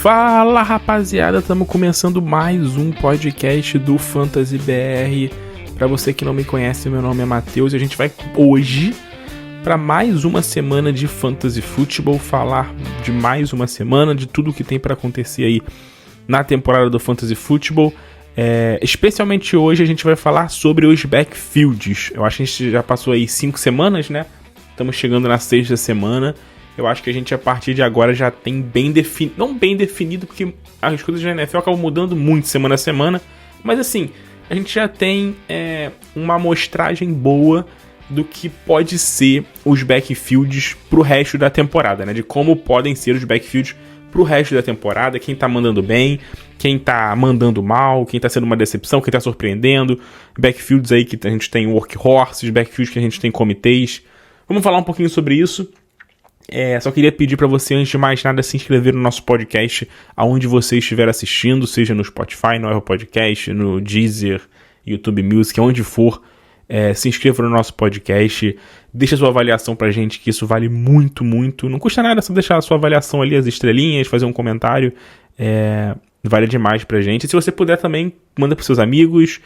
Fala rapaziada, estamos começando mais um podcast do Fantasy BR. Para você que não me conhece, meu nome é Matheus e a gente vai hoje para mais uma semana de Fantasy Football, falar de mais uma semana, de tudo que tem para acontecer aí na temporada do Fantasy Football. Especialmente hoje a gente vai falar sobre os backfields. Eu acho que a gente já passou aí 5 semanas, né? Estamos chegando na 6ª semana. Eu acho que a gente, a partir de agora, já tem bem definido... Não bem definido, porque as coisas da NFL acabam mudando muito semana a semana. Mas assim, a gente já tem uma amostragem boa do que pode ser os backfields pro resto da temporada, né? De como podem ser os backfields pro resto da temporada. Quem tá mandando bem, quem tá mandando mal, quem tá sendo uma decepção, quem tá surpreendendo. Backfields aí que a gente tem workhorses, backfields que a gente tem comitês. Vamos falar um pouquinho sobre isso. Só queria pedir para você, antes de mais nada, se inscrever no nosso podcast, aonde você estiver assistindo, seja no Spotify, no Apple Podcast, no Deezer, YouTube Music, onde for. Se inscreva no nosso podcast, deixa sua avaliação pra gente, que isso vale muito, muito. Não custa nada só deixar a sua avaliação ali, as estrelinhas, fazer um comentário. Vale demais pra gente. E se você puder também, manda pros seus amigos.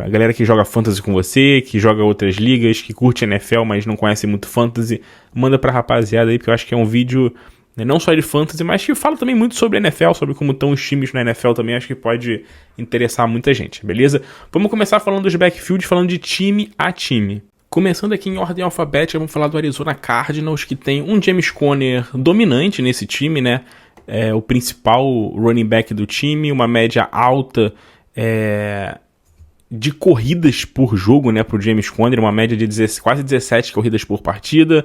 A galera que joga Fantasy com você, que joga outras ligas, que curte NFL, mas não conhece muito Fantasy, manda pra rapaziada aí, porque eu acho que é um vídeo não só de Fantasy, mas que fala também muito sobre NFL, sobre como estão os times na NFL também, acho que pode interessar muita gente, beleza? Vamos começar falando dos backfields, falando de time a time. Começando aqui em ordem alfabética, vamos falar do Arizona Cardinals, que tem um James Conner dominante nesse time, né? O principal running back do time, uma média alta de corridas por jogo, né, pro James Conner, uma média de quase 17 corridas por partida,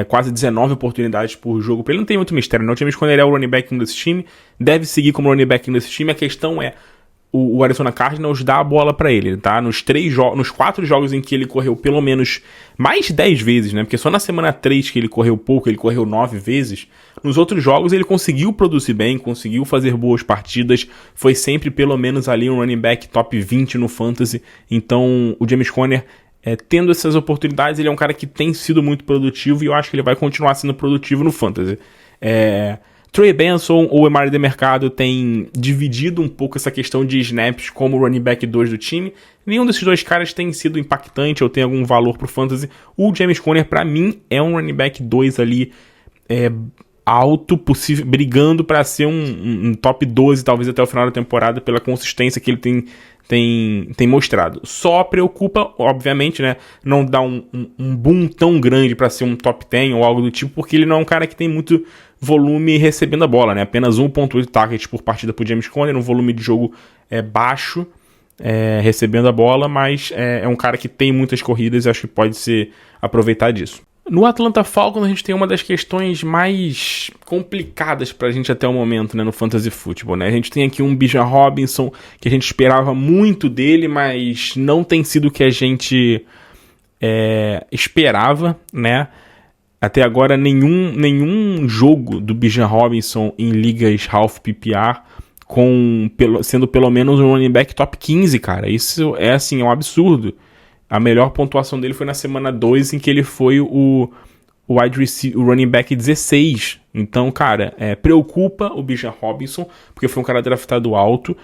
quase 19 oportunidades por jogo. Ele não tem muito mistério, né? O James Conner é o running back desse time, deve seguir como running back desse time. A questão é, o Arizona Cardinals dá a bola pra ele, tá? Nos 4 jogos em que ele correu pelo menos mais de 10 vezes, né? Porque só na semana 3 que ele correu pouco, ele correu 9 vezes. Nos outros jogos ele conseguiu produzir bem, conseguiu fazer boas partidas, foi sempre pelo menos ali um running back top 20 no Fantasy. Então o James Conner, tendo essas oportunidades, ele é um cara que tem sido muito produtivo e eu acho que ele vai continuar sendo produtivo no Fantasy. Trey Benson ou Emari Demercado tem dividido um pouco essa questão de snaps como running back 2 do time. Nenhum desses dois caras tem sido impactante ou tem algum valor pro Fantasy. O James Conner, pra mim, é um running back 2 ali alto, possível, brigando para ser um top 12, talvez até o final da temporada, pela consistência que ele tem mostrado. Só preocupa, obviamente, né, não dá um boom tão grande para ser um top 10 ou algo do tipo, porque ele não é um cara que tem muito volume recebendo a bola, né? Apenas 1.8 targets por partida pro James Conner, um volume de jogo baixo, recebendo a bola, mas é um cara que tem muitas corridas e acho que pode se aproveitar disso. No Atlanta Falcons a gente tem uma das questões mais complicadas pra gente até o momento, né, no Fantasy Football, né? A gente tem aqui um Bijan Robinson que a gente esperava muito dele, mas não tem sido o que a gente esperava, né? Até agora nenhum jogo do Bijan Robinson em ligas half PPR sendo pelo menos um running back top 15, cara. Isso é assim, é um absurdo. A melhor pontuação dele foi na semana 2, em que ele foi o running back 16. Então, cara, preocupa o Bijan Robinson, porque foi um cara draftado alto.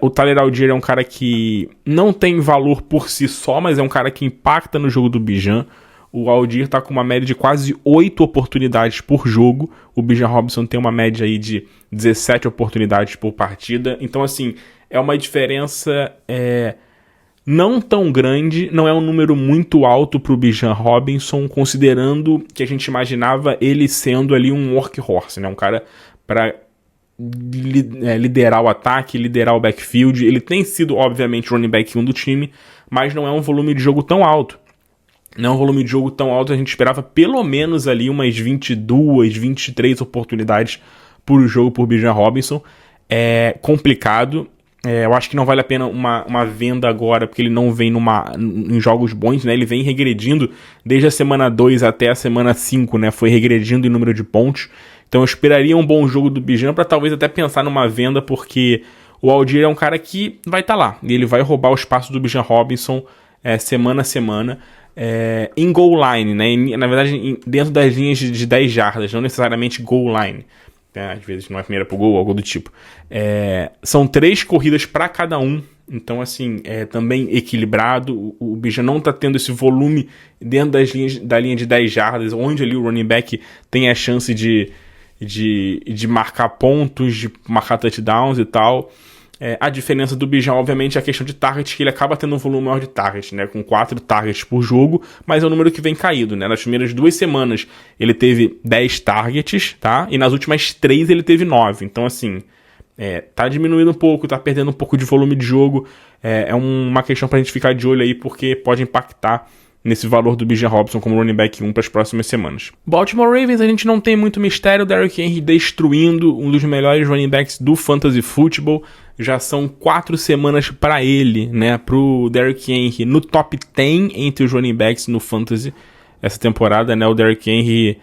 O Tyler Allgeier é um cara que não tem valor por si só, mas é um cara que impacta no jogo do Bijan. O Allgeier tá com uma média de quase 8 oportunidades por jogo. O Bijan Robinson tem uma média aí de 17 oportunidades por partida. Então, assim, é uma diferença não tão grande, não é um número muito alto para o Bijan Robinson, considerando que a gente imaginava ele sendo ali um workhorse, né? Um cara para liderar o ataque, liderar o backfield. Ele tem sido, obviamente, o running back 1 do time, mas não é um volume de jogo tão alto. Não é um volume de jogo tão alto, a gente esperava pelo menos ali umas 22, 23 oportunidades por jogo por Bijan Robinson. É complicado. Eu acho que não vale a pena uma venda agora, porque ele não vem em jogos bons, né? Ele vem regredindo desde a semana 2 até a semana 5, né? Foi regredindo em número de pontos. Então eu esperaria um bom jogo do Bijan para talvez até pensar numa venda, porque o Allgeier é um cara que vai estar lá. E ele vai roubar o espaço do Bijan Robinson semana a semana. Em goal line, né? Na verdade, dentro das linhas de 10 jardas, não necessariamente goal line. às vezes não é a primeira pro gol, algo do tipo. São 3 corridas para cada um. Então, assim, também equilibrado. O Bijan não tá tendo esse volume dentro da linha de 10 jardas, onde ali o running back tem a chance de marcar pontos, de marcar touchdowns e tal. A diferença do Bijan, obviamente, é a questão de targets, que ele acaba tendo um volume maior de targets, né? Com 4 targets por jogo, mas é um número que vem caído, né? Nas primeiras 2 semanas ele teve 10 targets, tá? E nas últimas 3 ele teve 9. Então, assim, tá diminuindo um pouco, tá perdendo um pouco de volume de jogo. É uma questão pra gente ficar de olho aí, porque pode impactar nesse valor do Bijan Robinson como running back 1 para as próximas semanas. Baltimore Ravens, a gente não tem muito mistério. Derrick Henry destruindo um dos melhores running backs do Fantasy Football. Já são 4 semanas para ele, né? Pro Derrick Henry no top 10 entre os running backs no Fantasy essa temporada, né? O Derrick Henry,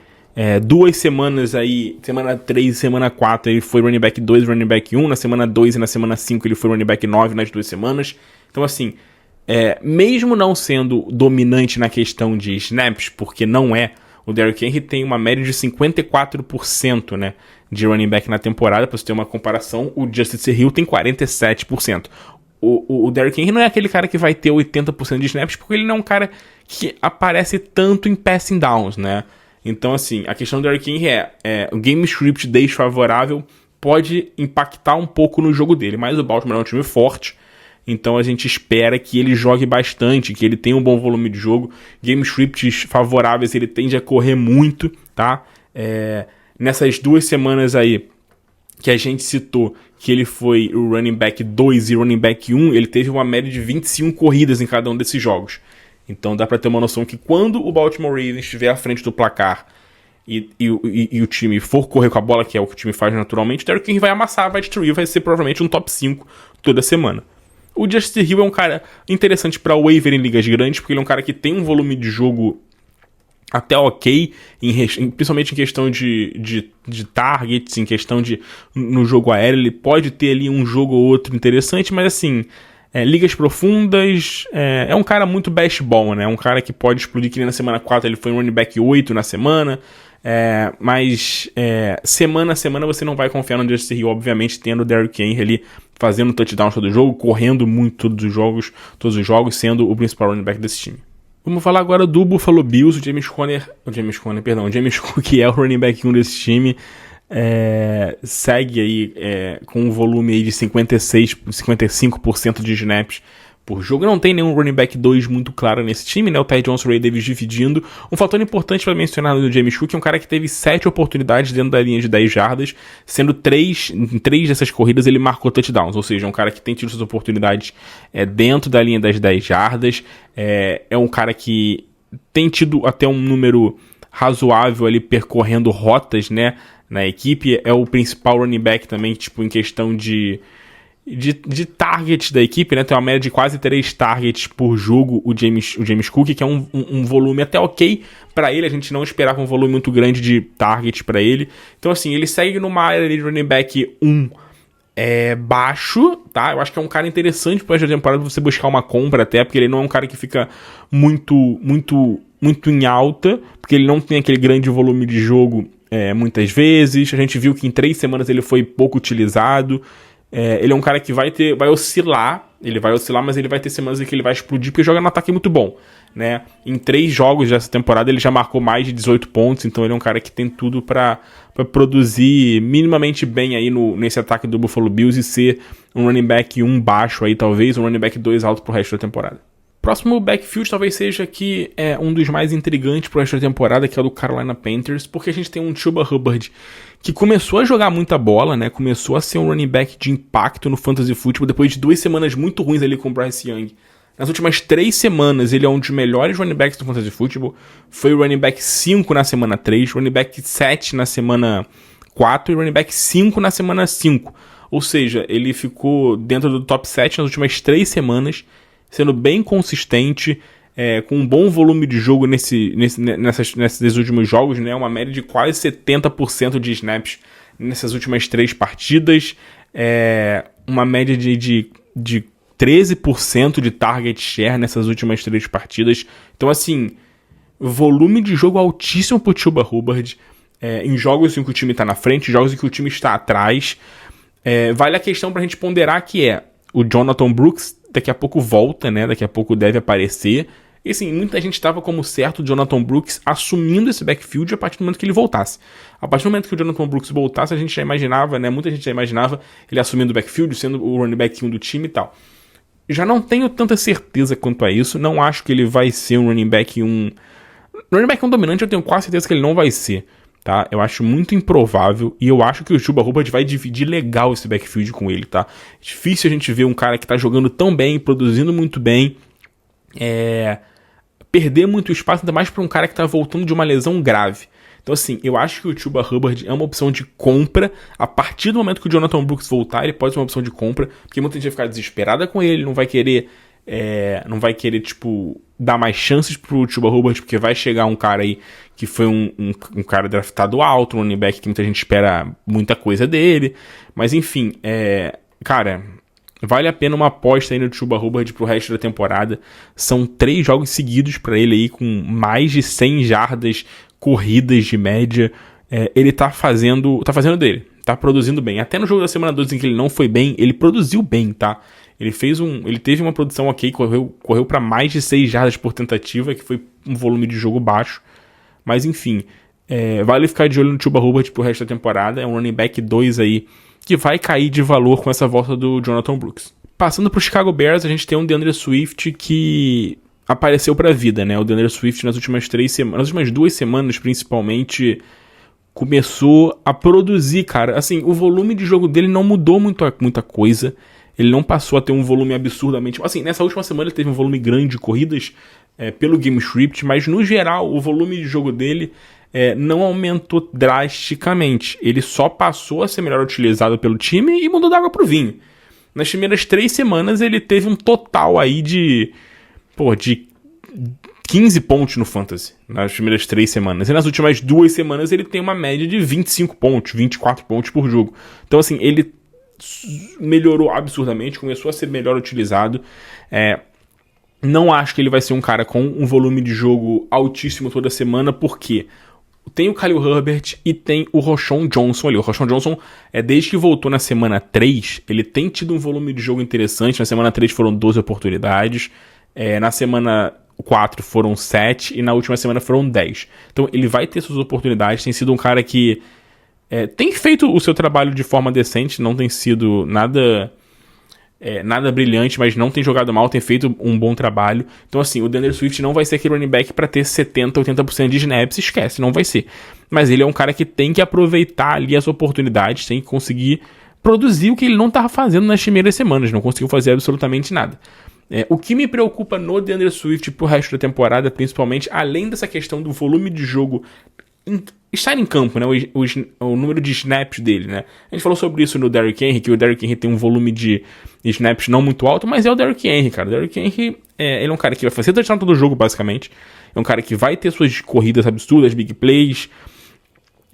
2 semanas aí, semana 3 e semana 4, ele foi running back 2 e running back 1. Na semana 2 e na semana 5 ele foi running back 9 nas 2 semanas. Então, assim, mesmo não sendo dominante na questão de snaps, porque não é, o Derrick Henry tem uma média de 54%, né, de running back na temporada. Para você ter uma comparação, o Justice Hill tem 47%. O Derrick Henry não é aquele cara que vai ter 80% de snaps, porque ele não é um cara que aparece tanto em passing downs, né? Então, assim, a questão do Derrick Henry o game script desfavorável pode impactar um pouco no jogo dele, mas o Baltimore é um time forte. Então a gente espera que ele jogue bastante, que ele tenha um bom volume de jogo. Game scripts favoráveis, ele tende a correr muito, tá? Nessas 2 semanas aí que a gente citou, que ele foi o running back 2 e running back 1, ele teve uma média de 25 corridas em cada um desses jogos. Então dá pra ter uma noção que quando o Baltimore Ravens estiver à frente do placar e o time for correr com a bola, que é o que o time faz naturalmente, o Derrick Henry vai amassar, vai destruir, vai ser provavelmente um top 5 toda semana. O Justice Hill é um cara interessante para waiver em ligas grandes, porque ele é um cara que tem um volume de jogo até ok, principalmente em questão de targets, em questão de no jogo aéreo. Ele pode ter ali um jogo ou outro interessante, mas assim, ligas profundas, é um cara muito best ball, né? É um cara que pode explodir, que nem na semana 4 ele foi um running back 8 na semana. Mas semana a semana você não vai confiar no Justice Hill, obviamente, tendo o Derrick Henry ali fazendo touchdown todo jogo, correndo muito todos os jogos, sendo o principal running back desse time. Vamos falar agora do Buffalo Bills. O James Cook é o running back 1 desse time. Segue aí com um volume aí de 55% de snaps por jogo. Não tem nenhum running back 2 muito claro nesse time, né? O Ty Johnson e o Ray Davis dividindo. Um fator importante para mencionar do James Cook é um cara que teve 7 oportunidades dentro da linha de 10 jardas, sendo em 3 dessas corridas ele marcou touchdowns, ou seja, um cara que tem tido suas oportunidades dentro da linha das 10 jardas. É um cara que tem tido até um número razoável ali percorrendo rotas, né, na equipe. É o principal running back também, tipo, em questão de targets da equipe, né? Tem uma média de quase 3 targets por jogo o James Cook, que é um volume até ok para ele. A gente não esperava um volume muito grande de targets para ele. Então, assim, ele segue numa área de running back 1 baixo, tá? Eu acho que é um cara interessante para esta temporada você buscar uma compra até, porque ele não é um cara que fica muito em alta, porque ele não tem aquele grande volume de jogo muitas vezes. A gente viu que em 3 semanas ele foi pouco utilizado. Ele é um cara que vai oscilar, mas ele vai ter semanas em que ele vai explodir, porque joga no ataque muito bom, né? Em 3 jogos dessa temporada ele já marcou mais de 18 pontos, então ele é um cara que tem tudo para produzir minimamente bem aí nesse ataque do Buffalo Bills e ser um running back 1 baixo aí, talvez um running back 2 alto pro resto da temporada. Próximo backfield talvez seja aqui um dos mais intrigantes pro resto da temporada, que é o do Carolina Panthers, porque a gente tem um Chuba Hubbard que começou a jogar muita bola, né? Começou a ser um running back de impacto no Fantasy Football depois de 2 semanas muito ruins ali com o Bryce Young. Nas últimas 3 semanas ele é um dos melhores running backs do Fantasy Football. Foi o running back 5 na semana 3, running back 7 na semana 4 e running back 5 na semana 5. Ou seja, ele ficou dentro do top 7 nas últimas 3 semanas, sendo bem consistente, com um bom volume de jogo nesses últimos jogos, né? Uma média de quase 70% de snaps nessas últimas 3 partidas, uma média de 13% de target share nessas últimas 3 partidas. Então, assim, volume de jogo altíssimo pro Chuba Hubbard. em jogos em que o time está na frente, jogos em que o time está atrás. Vale a questão pra gente ponderar que o Jonathan Brooks daqui a pouco volta, né? Daqui a pouco deve aparecer. E assim, muita gente estava como certo o Jonathan Brooks assumindo esse backfield a partir do momento que ele voltasse. A partir do momento que o Jonathan Brooks voltasse, a gente já imaginava, né? Muita gente já imaginava ele assumindo o backfield, sendo o running back 1 do time e tal. Já não tenho tanta certeza quanto a isso. Não acho que ele vai ser um running back 1... Running back 1 dominante eu tenho quase certeza que ele não vai ser. Tá? Eu acho muito improvável e eu acho que o Chuba Hubbard vai dividir legal esse backfield com ele, tá? É difícil a gente ver um cara que tá jogando tão bem, produzindo muito bem, perder muito espaço, ainda mais pra um cara que tá voltando de uma lesão grave. Então assim, eu acho que o Chuba Hubbard é uma opção de compra. A partir do momento que o Jonathan Brooks voltar, ele pode ser uma opção de compra, porque muita gente vai ficar desesperada com ele, não vai querer, tipo, dar mais chances pro Chuba Hubbard, porque vai chegar um cara aí que foi um cara draftado alto, um running back que muita gente espera muita coisa dele. Mas enfim, cara, vale a pena uma aposta aí no Chuba Hubbard pro resto da temporada. São 3 jogos seguidos pra ele aí, com mais de 100 jardas corridas de média. Ele tá fazendo dele, tá produzindo bem. Até no jogo da semana 12 em que ele não foi bem, ele produziu bem, tá? Ele teve uma produção ok, correu para mais de 6 jardas por tentativa, que foi um volume de jogo baixo. Mas enfim, vale ficar de olho no Chuba Hubbard pro resto da temporada. É um running back 2 aí que vai cair de valor com essa volta do Jonathan Brooks. Passando pro Chicago Bears, a gente tem um DeAndre Swift que apareceu pra vida, né? O DeAndre Swift nas últimas 2 semanas principalmente, começou a produzir, cara. Assim, o volume de jogo dele não mudou muita coisa. Ele não passou a ter um volume absurdamente... Assim, nessa última semana ele teve um volume grande de corridas pelo game script, mas no geral o volume de jogo dele não aumentou drasticamente. Ele só passou a ser melhor utilizado pelo time e mudou da água pro vinho. Nas primeiras 3 semanas ele teve um total aí de 15 pontos no Fantasy, nas primeiras 3 semanas. E nas últimas 2 semanas ele tem uma média de 25 pontos, 24 pontos por jogo. Então assim, ele melhorou absurdamente, começou a ser melhor utilizado. Não acho que ele vai ser um cara com um volume de jogo altíssimo toda semana, porque tem o Khalil Herbert e tem o Roschon Johnson ali. O Roschon Johnson, desde que voltou na semana 3, ele tem tido um volume de jogo interessante. Na semana 3 foram 12 oportunidades, na semana 4 foram 7 e na última semana foram 10. Então ele vai ter suas oportunidades, tem sido um cara que tem feito o seu trabalho de forma decente, não tem sido nada brilhante, mas não tem jogado mal, tem feito um bom trabalho. Então assim, o DeAndre Swift não vai ser aquele running back para ter 70, 80% de snaps, esquece, não vai ser. Mas ele é um cara que tem que aproveitar ali as oportunidades, tem que conseguir produzir o que ele não estava fazendo nas primeiras semanas, não conseguiu fazer absolutamente nada. O que me preocupa no DeAndre Swift pro resto da temporada, principalmente, além dessa questão do volume de jogo estar em campo, né, o número de snaps dele, né? A gente falou sobre isso no Derrick Henry, que o Derrick Henry tem um volume de snaps não muito alto, mas é o Derrick Henry, cara. O Derrick Henry, ele é um cara que vai fazer touchdown todo jogo, basicamente. É um cara que vai ter suas corridas absurdas, big plays.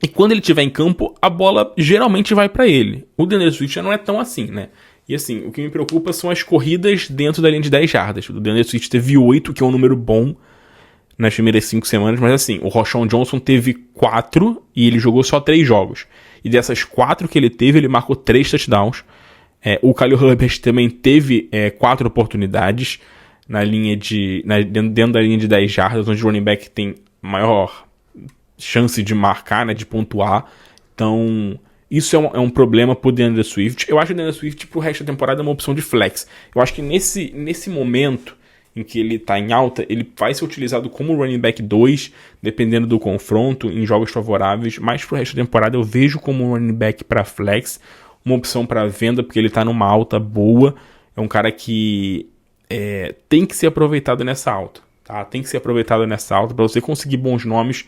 E quando ele estiver em campo, a bola geralmente vai pra ele. O DeAndre Swift já não é tão assim, né? E assim, o que me preocupa são as corridas dentro da linha de 10 jardas. O DeAndre Swift teve 8, que é um número bom nas primeiras 5 semanas, mas assim, o Roschon Johnson teve 4 e ele jogou só 3 jogos. E dessas 4 que ele teve, ele marcou 3 touchdowns. O Khalil Herbert também teve 4 oportunidades dentro da linha de 10 jardas, onde o running back tem maior chance de marcar, né, de pontuar. Então, isso é um problema pro DeAndre Swift. Eu acho que o DeAndre Swift pro resto da temporada é uma opção de flex. Eu acho que nesse momento em que ele tá em alta, ele vai ser utilizado como running back 2, dependendo do confronto, em jogos favoráveis, mas pro resto da temporada eu vejo como um running back para flex, uma opção para venda, porque ele tá numa alta boa, é um cara que tem que ser aproveitado nessa alta, tá? Tem que ser aproveitado nessa alta para você conseguir bons nomes.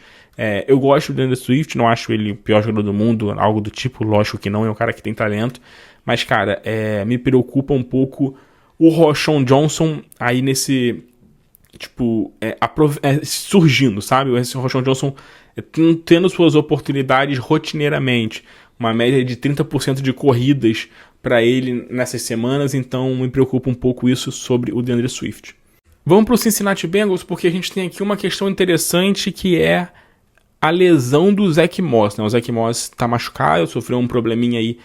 Eu gosto do DeAndre Swift, não acho ele o pior jogador do mundo, algo do tipo, lógico que não, é um cara que tem talento, mas cara, me preocupa um pouco o Roschon Johnson aí nesse, surgindo, sabe? Esse Roschon Johnson tendo suas oportunidades rotineiramente, uma média de 30% de corridas para ele nessas semanas, então me preocupa um pouco isso sobre o DeAndre Swift. Vamos para o Cincinnati Bengals, porque a gente tem aqui uma questão interessante que é a lesão do Zach Moss, né? O Zach Moss tá machucado, sofreu um probleminha aí,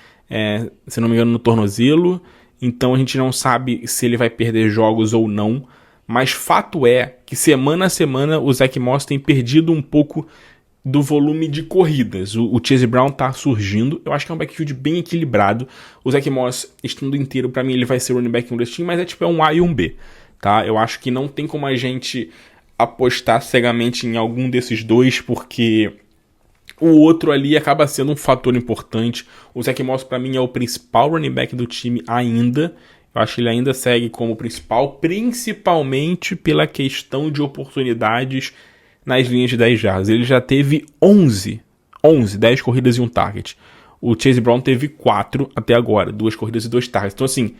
se não me engano, no tornozelo. Então a gente não sabe se ele vai perder jogos ou não. Mas fato é que semana a semana o Zach Moss tem perdido um pouco do volume de corridas. O Chase Brown tá surgindo. Eu acho que é um backfield bem equilibrado. O Zach Moss, estando inteiro, pra mim ele vai ser o running back 1 desse time, mas é um A e um B, tá? Eu acho que não tem como a gente apostar cegamente em algum desses dois, porque o outro ali acaba sendo um fator importante. O Zach Moss pra mim é o principal running back do time ainda. Eu acho que ele ainda segue como principal, principalmente pela questão de oportunidades nas linhas de 10 jardas. Ele já teve 10 corridas e um target. O Chase Brown teve 4 até agora, 2 corridas e 2 targets. Então assim,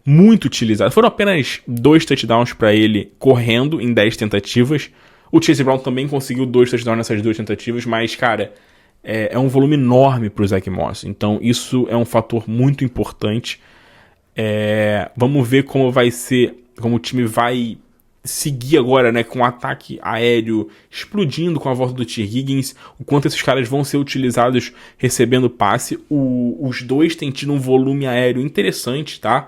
muito utilizado. Foram apenas 2 touchdowns para ele correndo em 10 tentativas. O Chase Brown também conseguiu 2 touchdowns nessas 2 tentativas, mas cara, é um volume enorme para o Zach Moss. Então isso é um fator muito importante. Vamos ver como vai ser, como o time vai seguir agora, né, com o ataque aéreo explodindo com a volta do T. Higgins, o quanto esses caras vão ser utilizados recebendo passe. Os dois têm tido um volume aéreo interessante, tá?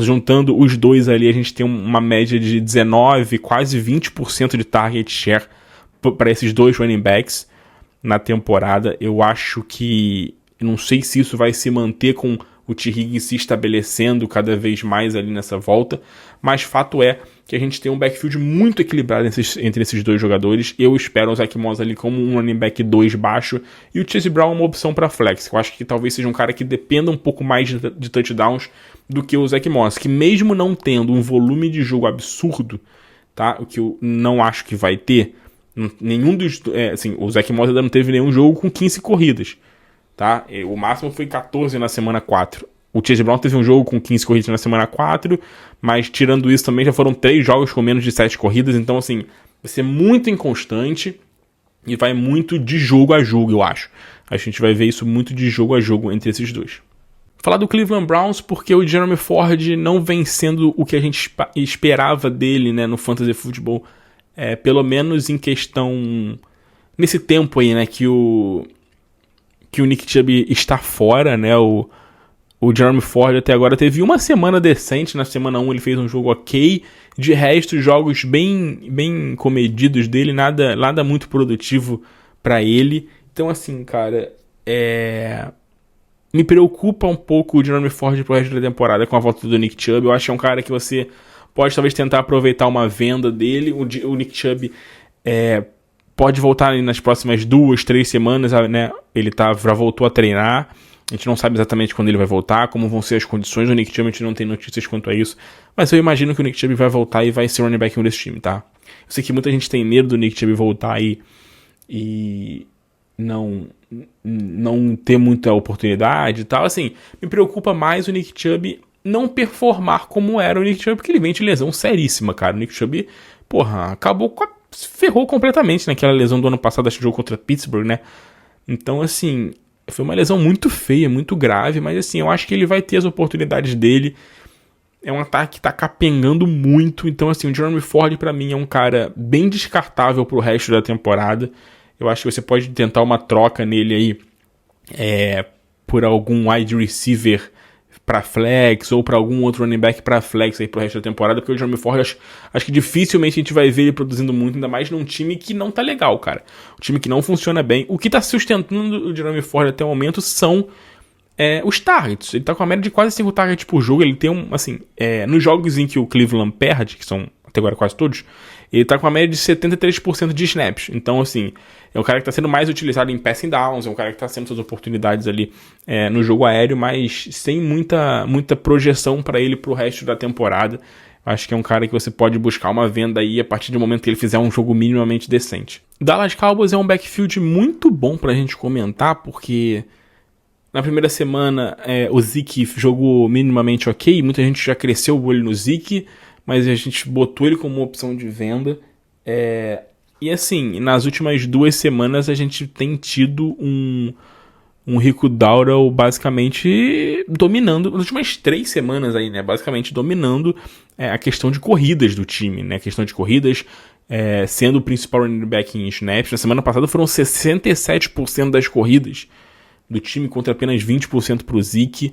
Juntando os dois ali, a gente tem uma média de 19, quase 20% de target share para esses dois running backs na temporada. Eu acho que, não sei se isso vai se manter com o T. Higgins se estabelecendo cada vez mais ali nessa volta, mas fato é que a gente tem um backfield muito equilibrado entre esses dois jogadores. Eu espero o Zach Moss ali como um running back 2 baixo, e o Chase Brown uma opção para flex. Eu acho que talvez seja um cara que dependa um pouco mais de touchdowns do que o Zach Moss, que mesmo não tendo um volume de jogo absurdo, tá? O que eu não acho que vai ter, nenhum dos... o Zach Moss ainda não teve nenhum jogo com 15 corridas. Tá? O máximo foi 14 na semana 4. O Chase Brown teve um jogo com 15 corridas na semana 4, mas tirando isso também já foram 3 jogos com menos de 7 corridas, então assim, vai ser muito inconstante e vai muito de jogo a jogo, eu acho. A gente vai ver isso muito de jogo a jogo entre esses dois. Falar do Cleveland Browns porque o Jeremy Ford não vem sendo o que a gente esperava dele, né, no Fantasy Football, pelo menos em questão nesse tempo aí, né, que o Nick Chubb está fora, né? O Jeremy Ford até agora teve uma semana decente. Na semana 1 ele fez um jogo ok. De resto, jogos bem comedidos dele, nada muito produtivo para ele. Então assim, cara, me preocupa um pouco o Jeremy Ford pro resto da temporada com a volta do Nick Chubb. Eu acho que é um cara que você pode talvez tentar aproveitar uma venda dele. O Nick Chubb pode voltar nas próximas 2, 3 semanas, né? Ele já voltou a treinar. A gente não sabe exatamente quando ele vai voltar, como vão ser as condições do Nick Chubb, a gente não tem notícias quanto a isso. Mas eu imagino que o Nick Chubb vai voltar e vai ser o running back 1 desse time, tá? Eu sei que muita gente tem medo do Nick Chubb voltar e não ter muita oportunidade e tal. Assim, me preocupa mais o Nick Chubb não performar como era o Nick Chubb, porque ele vem de lesão seríssima, cara. O Nick Chubb, ferrou completamente naquela lesão do ano passado, acho que jogo contra Pittsburgh, né? Então, assim, foi uma lesão muito feia, muito grave, mas assim, eu acho que ele vai ter as oportunidades dele. É um ataque que tá capengando muito, então assim, o Jeremy Ford pra mim é um cara bem descartável pro resto da temporada. Eu acho que você pode tentar uma troca nele aí, por algum wide receiver para flex, ou para algum outro running back para flex aí pro resto da temporada, porque o Jeremy Ford acho que dificilmente a gente vai ver ele produzindo muito, ainda mais num time que não tá legal, cara. Um time que não funciona bem. O que tá sustentando o Jeremy Ford até o momento são os targets. Ele tá com a média de quase 5 targets por jogo. Ele tem nos jogos em que o Cleveland perde, que são até agora quase todos, ele tá com a média de 73% de snaps. Então, assim, é um cara que tá sendo mais utilizado em passing downs, é um cara que tá tendo suas oportunidades ali no jogo aéreo, mas sem muita projeção para ele pro resto da temporada. Acho que é um cara que você pode buscar uma venda aí a partir do momento que ele fizer um jogo minimamente decente. Dallas Cowboys é um backfield muito bom pra gente comentar, porque na primeira semana o Zeke jogou minimamente ok, muita gente já cresceu o olho no Zeke, mas a gente botou ele como uma opção de venda. E assim, nas últimas 2 semanas a gente tem tido um Rico Dowdle basicamente dominando, nas últimas 3 semanas aí, né, basicamente dominando a questão de corridas do time, né, a questão de corridas, sendo o principal running back em snaps. Na semana passada foram 67% das corridas do time contra apenas 20% pro Zeke.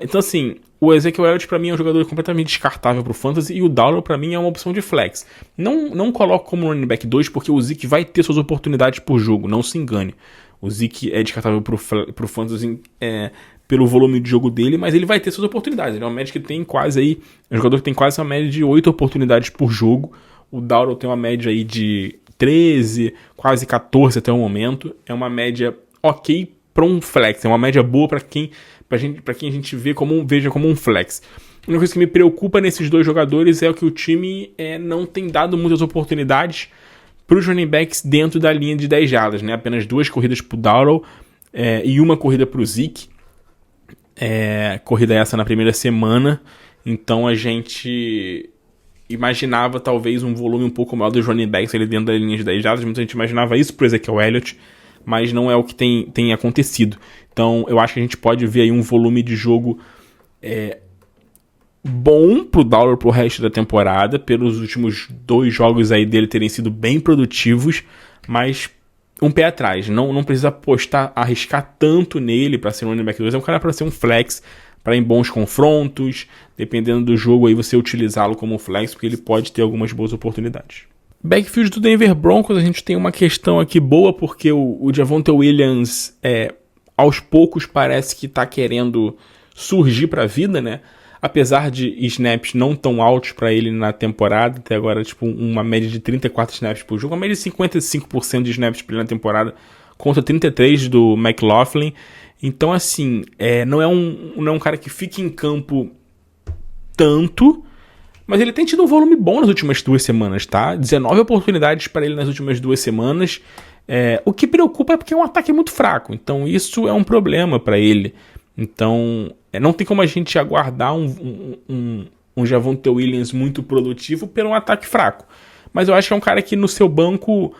Então assim, o Ezekiel Elliott pra mim é um jogador completamente descartável pro Fantasy, e o Dowdle pra mim é uma opção de flex. Não coloco como running back 2 porque o Zeke vai ter suas oportunidades por jogo, não se engane. O Zeke é descartável pro Fantasy pelo volume de jogo dele, mas ele vai ter suas oportunidades. Ele é uma média que tem quase aí, um jogador que tem quase uma média de 8 oportunidades por jogo. O Dowdle tem uma média aí de 13, quase 14 até o momento. É uma média ok para um flex, é uma média boa para quem a gente veja como um flex. A única coisa que me preocupa nesses dois jogadores é o que o time não tem dado muitas oportunidades para os running backs dentro da linha de 10 jardas, né? Apenas 2 corridas para o Dowdle e uma corrida para o Zeke. Corrida essa na primeira semana, então a gente imaginava talvez um volume um pouco maior dos running backs ali dentro da linha de 10 jardas. Muita gente imaginava isso pro Ezekiel Elliott, mas não é o que tem acontecido. Então eu acho que a gente pode ver aí um volume de jogo bom pro Dowdle pro resto da temporada, pelos últimos 2 jogos aí dele terem sido bem produtivos, mas um pé atrás. Não precisa arriscar tanto nele para ser um running back 2, é um cara para ser um flex, para em bons confrontos, dependendo do jogo aí você utilizá-lo como flex, porque ele pode ter algumas boas oportunidades. Backfield do Denver Broncos, a gente tem uma questão aqui boa, porque o Javonte Williams aos poucos parece que está querendo surgir para a vida, né? Apesar de snaps não tão altos para ele na temporada, até agora tipo uma média de 34 snaps por jogo, uma média de 55% de snaps por ele na temporada, contra 33% do McLaughlin. Então assim, não é um cara que fica em campo tanto, mas ele tem tido um volume bom nas últimas 2 semanas, tá? 19 oportunidades para ele nas últimas 2 semanas. O que preocupa é porque é um ataque muito fraco, então isso é um problema para ele. Então, não tem como a gente aguardar um Javonte Williams muito produtivo pelo um ataque fraco. Mas eu acho que é um cara que no seu banco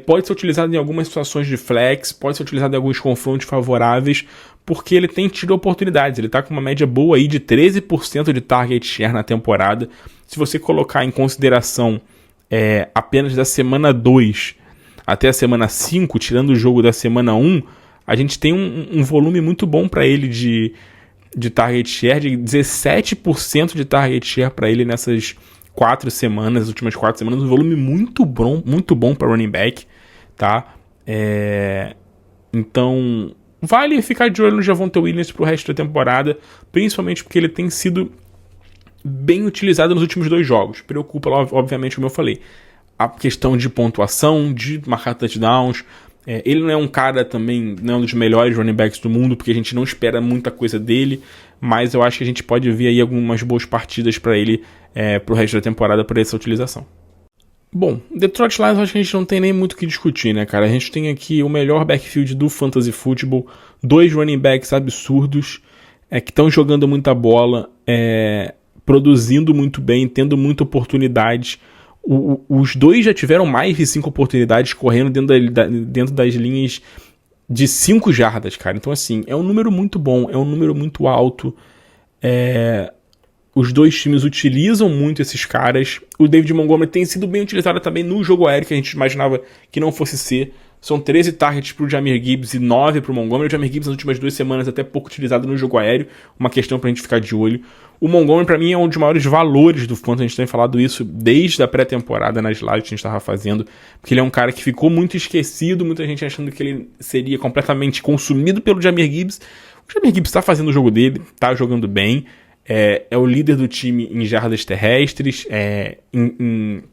pode ser utilizado em algumas situações de flex, pode ser utilizado em alguns confrontos favoráveis, porque ele tem tido oportunidades. Ele está com uma média boa aí de 13% de target share na temporada. Se você colocar em consideração apenas da semana 2 até a semana 5, tirando o jogo da semana 1, a gente tem um volume muito bom para ele de target share, de 17% de target share para ele nessas 4 semanas, as últimas 4 semanas, um volume muito bom para running back, tá? Então, vale ficar de olho no Javonte Williams pro resto da temporada, principalmente porque ele tem sido bem utilizado nos últimos 2 jogos. Preocupa, obviamente, como eu falei, a questão de pontuação, de marcar touchdowns. Ele não é um cara também, não é um dos melhores running backs do mundo, porque a gente não espera muita coisa dele, mas eu acho que a gente pode ver aí algumas boas partidas para ele pro resto da temporada por essa utilização. Bom, Detroit Lions acho que a gente não tem nem muito o que discutir, né, cara? A gente tem aqui o melhor backfield do Fantasy Football, 2 running backs absurdos, que estão jogando muita bola, produzindo muito bem, tendo muita oportunidade. Os 2 já tiveram mais de 5 oportunidades correndo dentro das linhas de 5 jardas, cara. Então, assim, é um número muito bom, é um número muito alto. Os 2 times utilizam muito esses caras. O David Montgomery tem sido bem utilizado também no jogo aéreo, que a gente imaginava que não fosse ser. São 13 targets pro Jahmyr Gibbs e 9 pro Montgomery. O Jahmyr Gibbs nas últimas 2 semanas até pouco utilizado no jogo aéreo. Uma questão pra gente ficar de olho. O Montgomery, pra mim, é um dos maiores valores do fantasy. A gente tem falado isso desde a pré-temporada nas lives que a gente estava fazendo. Porque ele é um cara que ficou muito esquecido. Muita gente achando que ele seria completamente consumido pelo Jahmyr Gibbs. O Jahmyr Gibbs tá fazendo o jogo dele, tá jogando bem. É o líder do time em jardas terrestres, em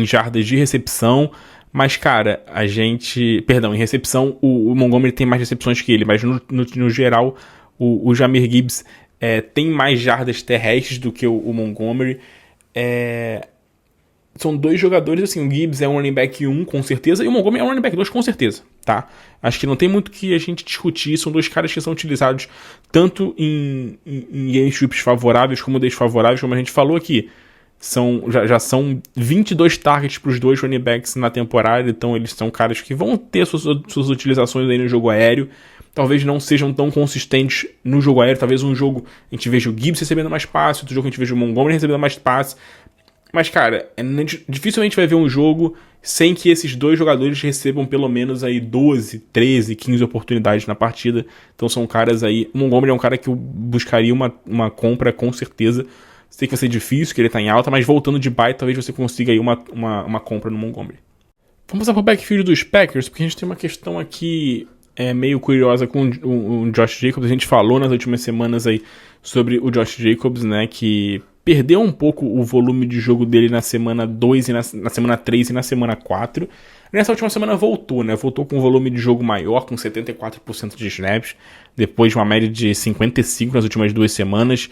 jardas de recepção. Mas, cara, em recepção, o Montgomery tem mais recepções que ele, mas no geral, o Jahmyr Gibbs tem mais jardas terrestres do que o Montgomery. São 2 jogadores, assim, o Gibbs é um running back 1, com certeza, e o Montgomery é um running back 2, com certeza, tá? Acho que não tem muito que a gente discutir, são 2 caras que são utilizados tanto em game scripts favoráveis como desfavoráveis, como a gente falou aqui. Já são 22 targets para os 2 running backs na temporada, então eles são caras que vão ter suas utilizações aí no jogo aéreo. Talvez não sejam tão consistentes no jogo aéreo, talvez um jogo a gente veja o Gibbs recebendo mais passe, outro jogo a gente veja o Montgomery recebendo mais passe, Mas, cara, dificilmente vai ver um jogo sem que esses dois jogadores recebam pelo menos aí 12, 13, 15 oportunidades na partida. Então são caras aí... O Montgomery é um cara que eu buscaria uma compra com certeza. Sei que vai ser difícil, que ele tá em alta, mas voltando de bye, talvez você consiga aí uma compra no Montgomery. Vamos passar pro backfield dos Packers, porque a gente tem uma questão aqui meio curiosa com o Josh Jacobs. A gente falou nas últimas semanas aí sobre o Josh Jacobs, né, que perdeu um pouco o volume de jogo dele na semana 2, e na semana 3 e na semana 4. Nessa última semana voltou, né? Voltou com um volume de jogo maior, com 74% de snaps, depois de uma média de 55 nas últimas 2 semanas.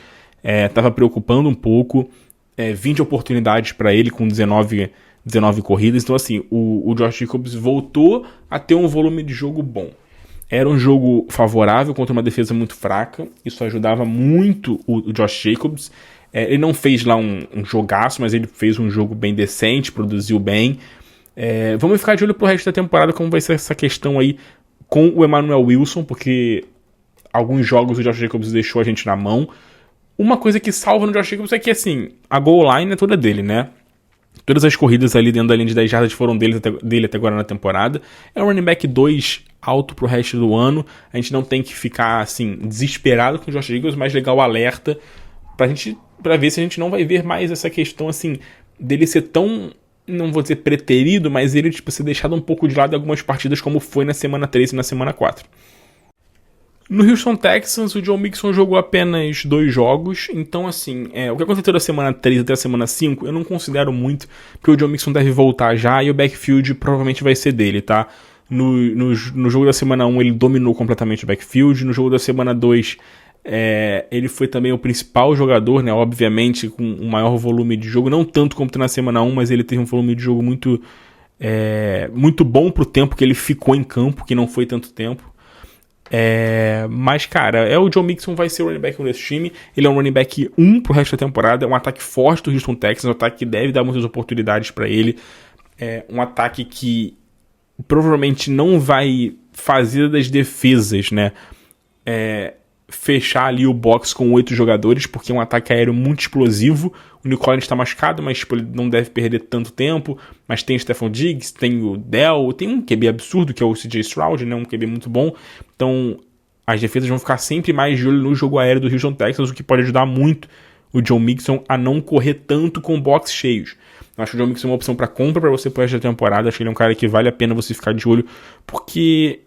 Tava preocupando um pouco, 20 oportunidades para ele com 19 corridas. Então, assim, o Josh Jacobs voltou a ter um volume de jogo bom. Era um jogo favorável contra uma defesa muito fraca. Isso ajudava muito o Josh Jacobs. Ele não fez lá um jogaço, mas ele fez um jogo bem decente, produziu bem. Vamos ficar de olho pro resto da temporada como vai ser essa questão aí com o Emmanuel Wilson, porque alguns jogos o Josh Jacobs deixou a gente na mão. Uma coisa que salva no Josh Jacobs é que, assim, a goal line é toda dele, né? Todas as corridas ali dentro da linha de 10 jardas foram dele até agora na temporada. É um running back 2 alto pro resto do ano. A gente não tem que ficar, assim, desesperado com o Josh Jacobs, mas legal o alerta pra ver se a gente não vai ver mais essa questão, assim, dele ser tão, não vou dizer preterido, mas ele, tipo, ser deixado um pouco de lado em algumas partidas, como foi na semana 3 e na semana 4. No Houston Texans, o Joe Mixon jogou apenas 2 jogos, então, assim, o que aconteceu da semana 3 até a semana 5, eu não considero muito, porque o Joe Mixon deve voltar já, e o backfield provavelmente vai ser dele, tá? No jogo da semana 1, ele dominou completamente o backfield, no jogo da semana 2... ele foi também o principal jogador, né? Obviamente com um maior volume de jogo, não tanto como na semana 1, mas ele teve um volume de jogo muito bom pro tempo que ele ficou em campo, que não foi tanto tempo. Mas, cara, o Joe Mixon vai ser o running back desse time. Ele é um running back 1 pro resto da temporada. É um ataque forte do Houston Texans, um ataque que deve dar muitas oportunidades para ele. Um ataque que provavelmente não vai fazer das defesas, né? Fechar ali o box com 8 jogadores, porque é um ataque aéreo muito explosivo. O Nick Collins está machucado, mas tipo, ele não deve perder tanto tempo. Mas tem o Stephon Diggs, tem o Dell, tem um QB absurdo que é o CJ Stroud, né? Um QB muito bom. Então as defesas vão ficar sempre mais de olho no jogo aéreo do Houston Texans, o que pode ajudar muito o Joe Mixon a não correr tanto com box cheios. Eu acho que o Joe Mixon é uma opção para compra para você por esta temporada. Acho que ele é um cara que vale a pena você ficar de olho, porque,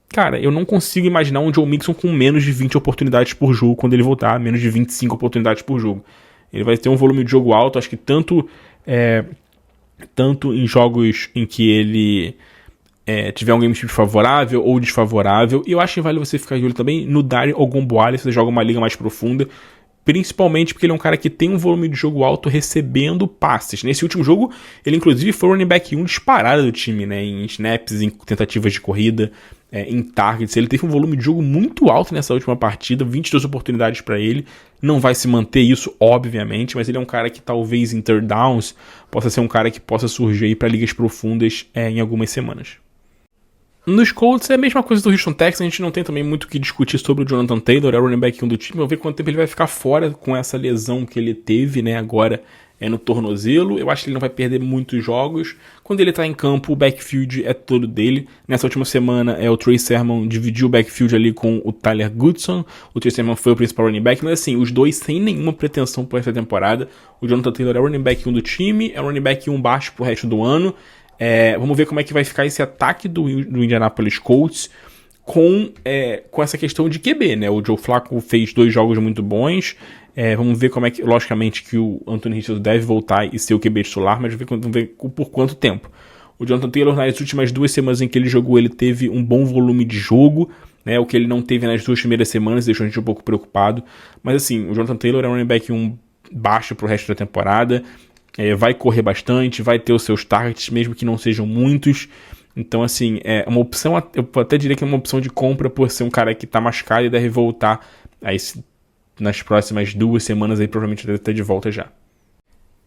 cara, eu não consigo imaginar um Joe Mixon com menos de 20 oportunidades por jogo quando ele voltar, menos de 25 oportunidades por jogo. Ele vai ter um volume de jogo alto, acho que tanto em jogos em que ele tiver um game script favorável ou desfavorável. E eu acho que vale você ficar de olho também no Dare Ogunbowale, se você joga uma liga mais profunda, principalmente porque ele é um cara que tem um volume de jogo alto recebendo passes. Nesse último jogo, ele inclusive foi o running back 1 disparado do time, né? Em snaps, em tentativas de corrida, em targets. Ele teve um volume de jogo muito alto nessa última partida, 22 oportunidades para ele. Não vai se manter isso, obviamente, mas ele é um cara que talvez em third downs possa ser um cara que possa surgir aí para ligas profundas em algumas semanas. Nos Colts é a mesma coisa do Houston Texans, a gente não tem também muito o que discutir sobre o Jonathan Taylor, é o running back 1 do time. Vamos ver quanto tempo ele vai ficar fora com essa lesão que ele teve, né, agora no tornozelo. Eu acho que ele não vai perder muitos jogos. Quando ele tá em campo, o backfield é todo dele. Nessa última semana, o Trey Sermon dividiu o backfield ali com o Tyler Goodson. O Trey Sermon foi o principal running back, mas assim, os dois sem nenhuma pretensão por essa temporada. O Jonathan Taylor é o running back 1 do time, é o running back 1 baixo pro resto do ano. Vamos ver como é que vai ficar esse ataque do Indianapolis Colts com essa questão de QB, né? O Joe Flacco fez 2 jogos muito bons. Vamos ver como é que, logicamente, que o Anthony Richardson deve voltar e ser o QB titular, mas vamos ver por quanto tempo. O Jonathan Taylor, nas últimas 2 semanas em que ele jogou, ele teve um bom volume de jogo, né? O que ele não teve nas 2 primeiras semanas, deixou a gente um pouco preocupado. Mas assim, o Jonathan Taylor é um running back 1 baixo pro resto da temporada. Vai correr bastante, vai ter os seus targets, mesmo que não sejam muitos. Então, assim, é uma opção, eu até diria que é uma opção de compra por ser um cara que tá machucado e deve voltar aí nas próximas 2 semanas, aí provavelmente deve estar de volta já.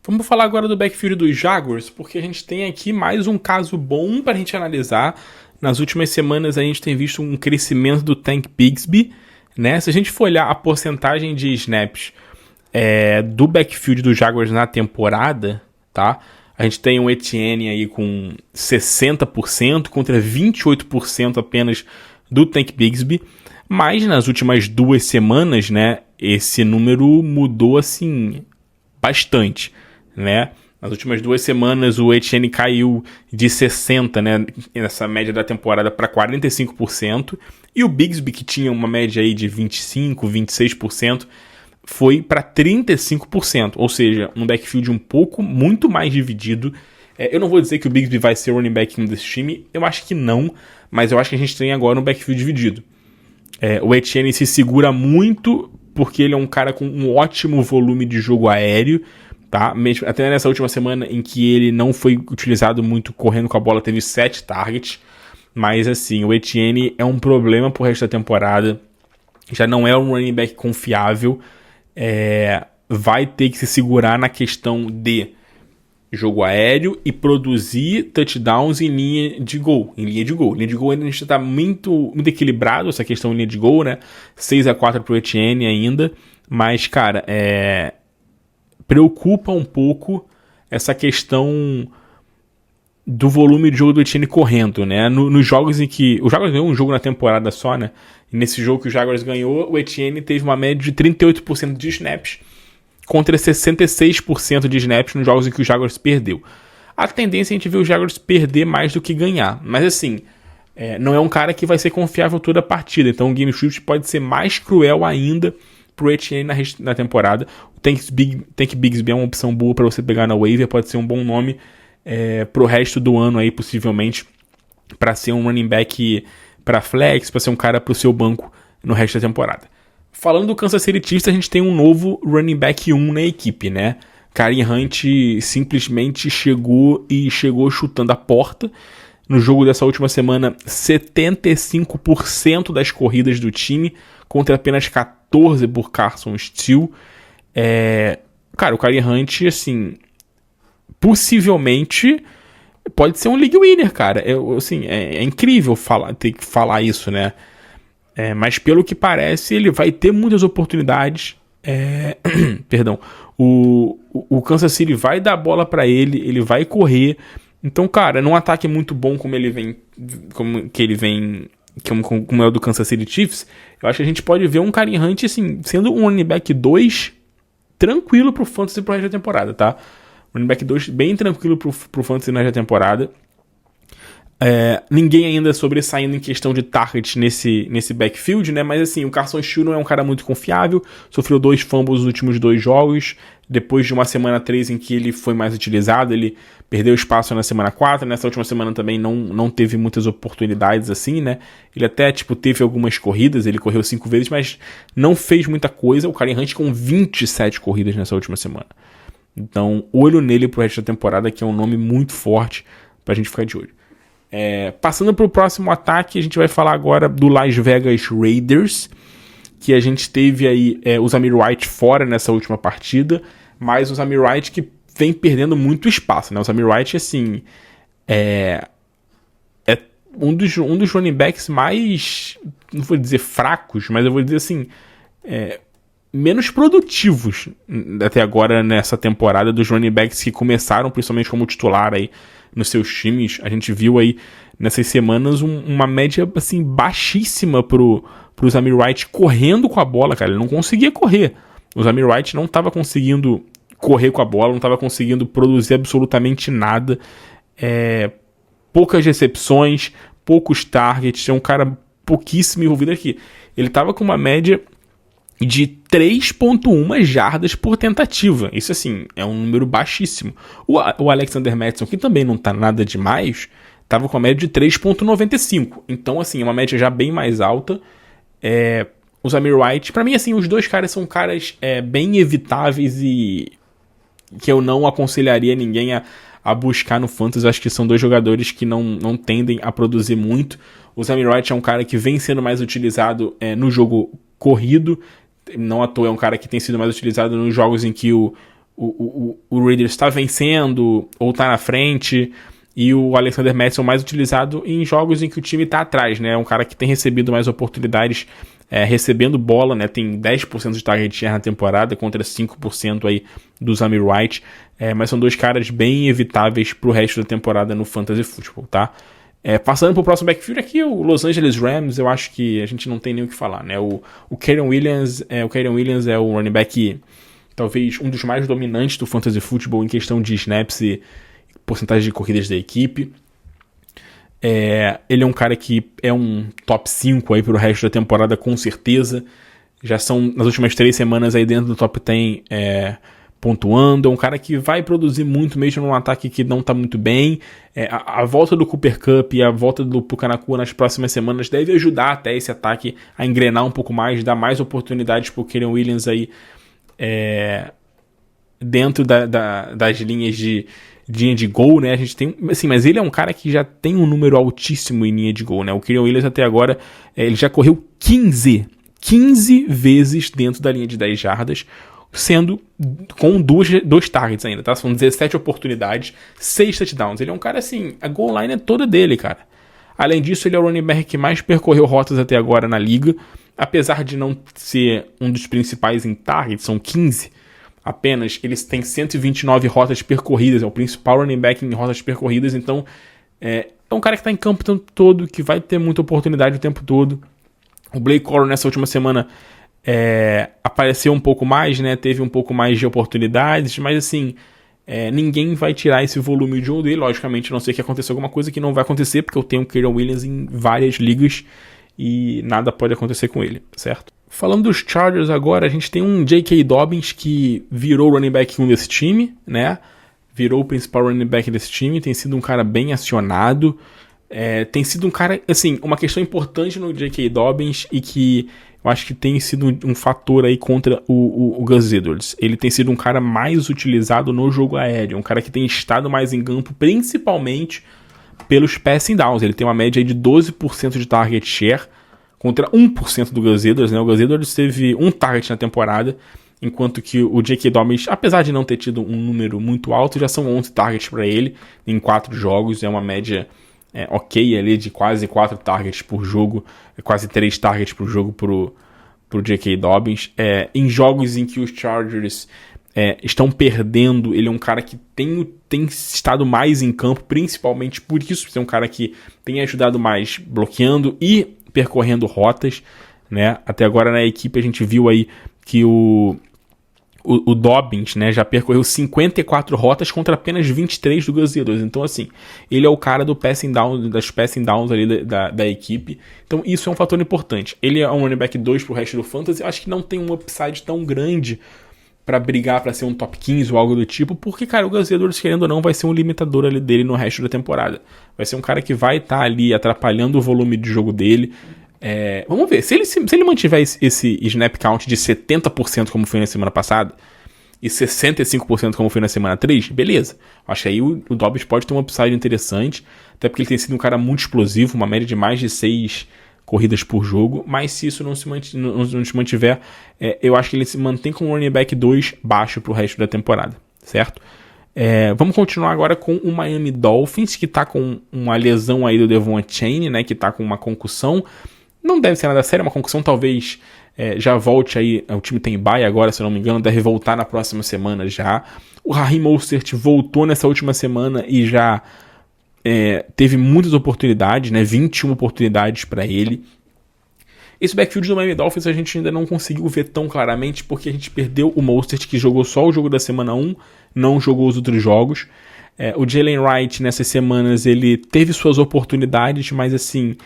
Vamos falar agora do backfield dos Jaguars, porque a gente tem aqui mais um caso bom pra gente analisar. Nas últimas semanas a gente tem visto um crescimento do Tank Bigsby, né? Se a gente for olhar a porcentagem de snaps do backfield dos Jaguars na temporada, tá? A gente tem um Etienne aí com 60% contra 28% apenas do Tank Bigsby. Mas nas últimas 2 semanas, né, esse número mudou assim bastante, né? Nas últimas 2 semanas o Etienne caiu de 60%, né, nessa média da temporada, para 45%. E o Bigsby, que tinha uma média aí de 25%, 26%, foi para 35%. Ou seja, um backfield muito mais dividido. Eu não vou dizer que o Bigsby vai ser o running back 1 desse time, eu acho que não, mas eu acho que a gente tem agora um backfield dividido. O Etienne se segura muito porque ele é um cara com um ótimo volume de jogo aéreo, tá? Mesmo, até nessa última semana em que ele não foi utilizado muito correndo com a bola, teve 7 targets. Mas assim, o Etienne é um problema pro resto da temporada. Já não é um running back confiável. Vai ter que se segurar na questão de jogo aéreo e produzir touchdowns em linha de gol. Linha de gol ainda a gente está muito equilibrado, essa questão em linha de gol, né? 6-4 pro Etienne ainda. Mas, cara, preocupa um pouco essa questão do volume de jogo do Etienne correndo, né? Nos jogos em que... O Jaguars ganhou um jogo na temporada só, né? E nesse jogo que o Jaguars ganhou, o Etienne teve uma média de 38% de snaps contra 66% de snaps nos jogos em que o Jaguars perdeu. A tendência é a gente ver o Jaguars perder mais do que ganhar. Mas assim, não é um cara que vai ser confiável toda a partida. Então o game script pode ser mais cruel ainda pro Etienne na temporada. O Tank Bigsby é uma opção boa para você pegar na waiver. Pode ser um bom nome pro resto do ano aí, possivelmente, para ser um running back para flex, para ser um cara pro seu banco no resto da temporada. Falando do Kansas City Chiefs, a gente tem um novo running back 1 na equipe, né? Kareem Hunt simplesmente chegou chutando a porta. No jogo dessa última semana, 75% das corridas do time, contra apenas 14% por Carson Steele. Cara, o Kareem Hunt, assim, possivelmente pode ser um league winner, cara. É incrível ter que falar isso, né? Mas pelo que parece, ele vai ter muitas oportunidades. Perdão. O Kansas City vai dar a bola pra ele vai correr. Então, cara, num ataque muito bom como é o do Kansas City Chiefs, eu acho que a gente pode ver um Kareem Hunt, assim, sendo um running back 2 tranquilo pro Fantasy pro resto da temporada, tá? Running back 2 bem tranquilo pro Fantasy no resto da temporada. Ninguém ainda sobressaindo em questão de target nesse backfield, né? Mas assim, o Carson Steele não é um cara muito confiável, sofreu 2 fumbles nos últimos 2 jogos, depois de uma semana 3 em que ele foi mais utilizado, ele perdeu espaço na semana 4, nessa última semana também não teve muitas oportunidades assim, né? Ele até, teve algumas corridas, ele correu 5 vezes, mas não fez muita coisa. O Kareem Hunt com 27 corridas nessa última semana. Então, olho nele pro resto da temporada, que é um nome muito forte pra gente ficar de olho. Passando para o próximo ataque, a gente vai falar agora do Las Vegas Raiders, que a gente teve aí o Zamir White fora nessa última partida, mas o Zamir White que vem perdendo muito espaço, né? O Zamir White, assim, é um dos running backs mais, não vou dizer fracos, mas eu vou dizer assim, menos produtivos até agora nessa temporada, dos running backs que começaram principalmente como titular aí nos seus times. A gente viu aí nessas semanas uma média assim baixíssima pro Zamir White correndo com a bola, cara. Ele não conseguia correr. O Zamir White não estava conseguindo correr com a bola, não estava conseguindo produzir absolutamente nada. Poucas recepções, poucos targets, é um cara pouquíssimo envolvido aqui. Ele estava com uma média de 3.1 jardas por tentativa. Isso, assim, é um número baixíssimo. O Alexander Mattison, que também não tá nada demais, tava com a média de 3.95. Então, assim, é uma média já bem mais alta. O Zamir White, pra mim, assim, os dois caras são caras bem evitáveis e que eu não aconselharia ninguém a buscar no Fantasy. Acho que são dois jogadores que não tendem a produzir muito. O Zamir White é um cara que vem sendo mais utilizado no jogo corrido. Não à toa é um cara que tem sido mais utilizado nos jogos em que o Raiders está vencendo ou está na frente, e o Alexander Mattison mais utilizado em jogos em que o time está atrás, né? É um cara que tem recebido mais oportunidades recebendo bola, né? Tem 10% de target share na temporada contra 5% aí do Zamir White, mas são dois caras bem evitáveis pro resto da temporada no Fantasy Football, tá? Passando pro próximo backfield aqui, o Los Angeles Rams, eu acho que a gente não tem nem o que falar, né? O Kyren Williams é o running back, talvez um dos mais dominantes do Fantasy Football em questão de snaps e porcentagem de corridas da equipe. Ele é um cara que é um top 5 aí pro resto da temporada, com certeza. Já são nas últimas 3 semanas aí dentro do top 10 pontuando. É um cara que vai produzir muito mesmo num ataque que não tá muito bem. A volta do Cooper Kupp e a volta do Puka Nacua nas próximas semanas deve ajudar até esse ataque a engrenar um pouco mais, dar mais oportunidades pro Kyren Williams aí dentro das linhas de linha de gol, né? A gente tem, assim, mas ele é um cara que já tem um número altíssimo em linha de gol, né? O Kyren Williams até agora, ele já correu 15 vezes dentro da linha de 10 jardas, sendo com dois targets ainda, tá? São 17 oportunidades, 6 touchdowns. Ele é um cara assim, a goal line é toda dele, cara. Além disso, ele é o running back que mais percorreu rotas até agora na liga, apesar de não ser um dos principais em targets, são 15 apenas, eles têm 129 rotas percorridas, é o principal running back em rotas percorridas, então é um cara que está em campo o tempo todo, que vai ter muita oportunidade o tempo todo. O Blake Corum nessa última semana apareceu um pouco mais, né? Teve um pouco mais de oportunidades, mas assim, ninguém vai tirar esse volume de jogo dele, logicamente, a não ser que aconteça alguma coisa que não vai acontecer, porque eu tenho o Kyren Williams em várias ligas e nada pode acontecer com ele, certo? Falando dos Chargers agora, a gente tem um J.K. Dobbins que virou o running back 1 desse time, né? Virou o principal running back desse time, tem sido um cara bem acionado, tem sido um cara, assim, uma questão importante no J.K. Dobbins e que eu acho que tem sido um fator aí contra o Gus Edwards. Ele tem sido um cara mais utilizado no jogo aéreo, um cara que tem estado mais em campo, principalmente pelos passing downs. Ele tem uma média aí de 12% de target share, contra 1% do Gus Edwards, né? O Gus Edwards teve um target na temporada, enquanto que o J.K. Dobbins, apesar de não ter tido um número muito alto, já são 11 targets para ele em 4 jogos, é uma média ok ali de quase 4 targets por jogo, quase 3 targets por jogo pro J.K. Dobbins. Em jogos em que os Chargers estão perdendo, ele é um cara que tem estado mais em campo, principalmente por isso, é um cara que tem ajudado mais bloqueando e percorrendo rotas, né? Até agora na equipe a gente viu aí que o Dobbins, né, já percorreu 54 rotas contra apenas 23 do Gus Edwards. Então, assim, ele é o cara do passing down, das passing downs ali da equipe. Então, isso é um fator importante. Ele é um running back 2 pro resto do fantasy. Acho que não tem um upside tão grande pra brigar pra ser um top 15 ou algo do tipo, porque, cara, o Gus Edwards, querendo ou não, vai ser um limitador ali dele no resto da temporada. Vai ser um cara que vai estar ali atrapalhando o volume de jogo dele. Vamos ver, se ele mantiver esse snap count de 70% como foi na semana passada, e 65% como foi na semana 3, beleza. Acho que aí o Dobbins pode ter um upside interessante, até porque ele tem sido um cara muito explosivo, uma média de mais de 6 corridas por jogo, mas se isso não se mantiver, eu acho que ele se mantém com um running back 2 baixo pro resto da temporada, certo? Vamos continuar agora com o Miami Dolphins, que tá com uma lesão aí do Devon Achane, né, que tá com uma concussão. Não deve ser nada sério, uma concussão talvez já volte aí, o time tem bye agora, se eu não me engano, deve voltar na próxima semana já. O Raheem Mostert voltou nessa última semana e já teve muitas oportunidades, né, 21 oportunidades para ele. Esse backfield do Miami Dolphins a gente ainda não conseguiu ver tão claramente, porque a gente perdeu o Mostert, que jogou só o jogo da semana 1, não jogou os outros jogos. O Jalen Wright nessas semanas ele teve suas oportunidades, mas assim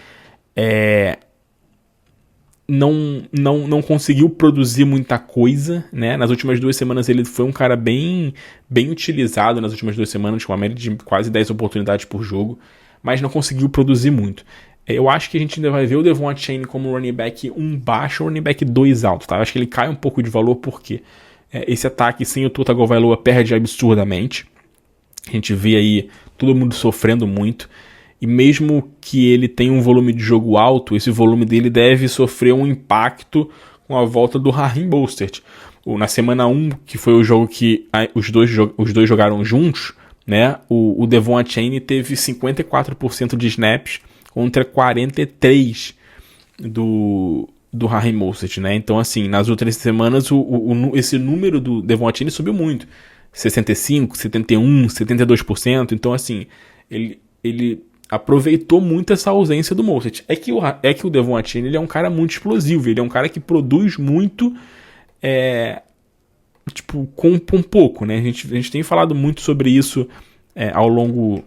não conseguiu produzir muita coisa, né? Nas últimas 2 semanas ele foi um cara bem utilizado nas últimas 2 semanas, com uma média de quase 10 oportunidades por jogo, mas não conseguiu produzir muito. Eu acho que a gente ainda vai ver o Devon Achane como running back 1 baixo ou running back 2 alto, tá? Eu acho que ele cai um pouco de valor porque esse ataque sem o Tua Tagovailoa perde absurdamente. A gente vê aí todo mundo sofrendo muito. E mesmo que ele tenha um volume de jogo alto, esse volume dele deve sofrer um impacto com a volta do Raheem Mostert. Na semana 1, que foi o jogo que os dois jogaram juntos, né? O Devon Achane teve 54% de snaps contra 43% do Raheem Mostert, né? Então, assim, nas outras semanas, esse número do Devon Achane subiu muito. 65%, 71%, 72%. Então, assim, ele aproveitou muito essa ausência do Mostert. É que o Devon Achane, ele é um cara muito explosivo. Ele é um cara que produz muito, com pouco, né? A gente tem falado muito sobre isso ao longo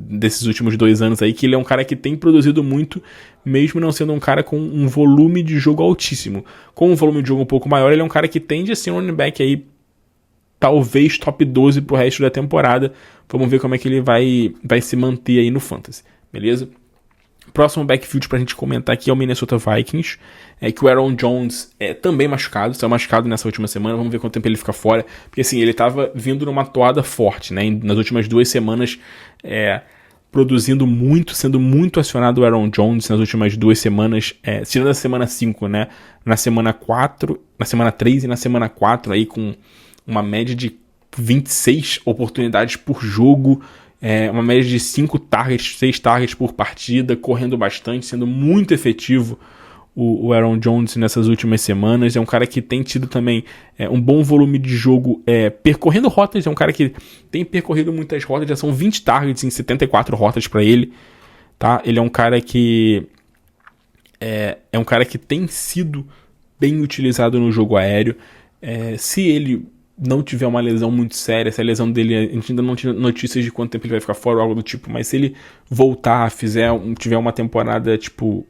desses últimos 2 anos aí, que ele é um cara que tem produzido muito, mesmo não sendo um cara com um volume de jogo altíssimo. Com um volume de jogo um pouco maior, ele é um cara que tende a ser um running back aí, talvez top 12 pro resto da temporada. Vamos ver como é que ele vai se manter aí no Fantasy, beleza? Próximo backfield pra gente comentar aqui é o Minnesota Vikings, que o Aaron Jones também machucado, saiu machucado nessa última semana. Vamos ver quanto tempo ele fica fora, porque assim, ele tava vindo numa toada forte, né? Nas últimas 2 semanas, produzindo muito, sendo muito acionado o Aaron Jones nas últimas 2 semanas, tirando a semana 5, né? Na semana 4, na semana 3 e na semana 4 aí com uma média de 26 oportunidades por jogo, uma média de 5 targets, 6 targets por partida, correndo bastante, sendo muito efetivo o Aaron Jones nessas últimas semanas. É um cara que tem tido também um bom volume de jogo percorrendo rotas. É um cara que tem percorrido muitas rotas, já são 20 targets em 74 rotas para ele, tá? Ele é um cara que tem sido bem utilizado no jogo aéreo. Se ele não tiver uma lesão muito séria, se a lesão dele, a gente ainda não tinha notícias de quanto tempo ele vai ficar fora ou algo do tipo, mas se ele voltar, tiver uma temporada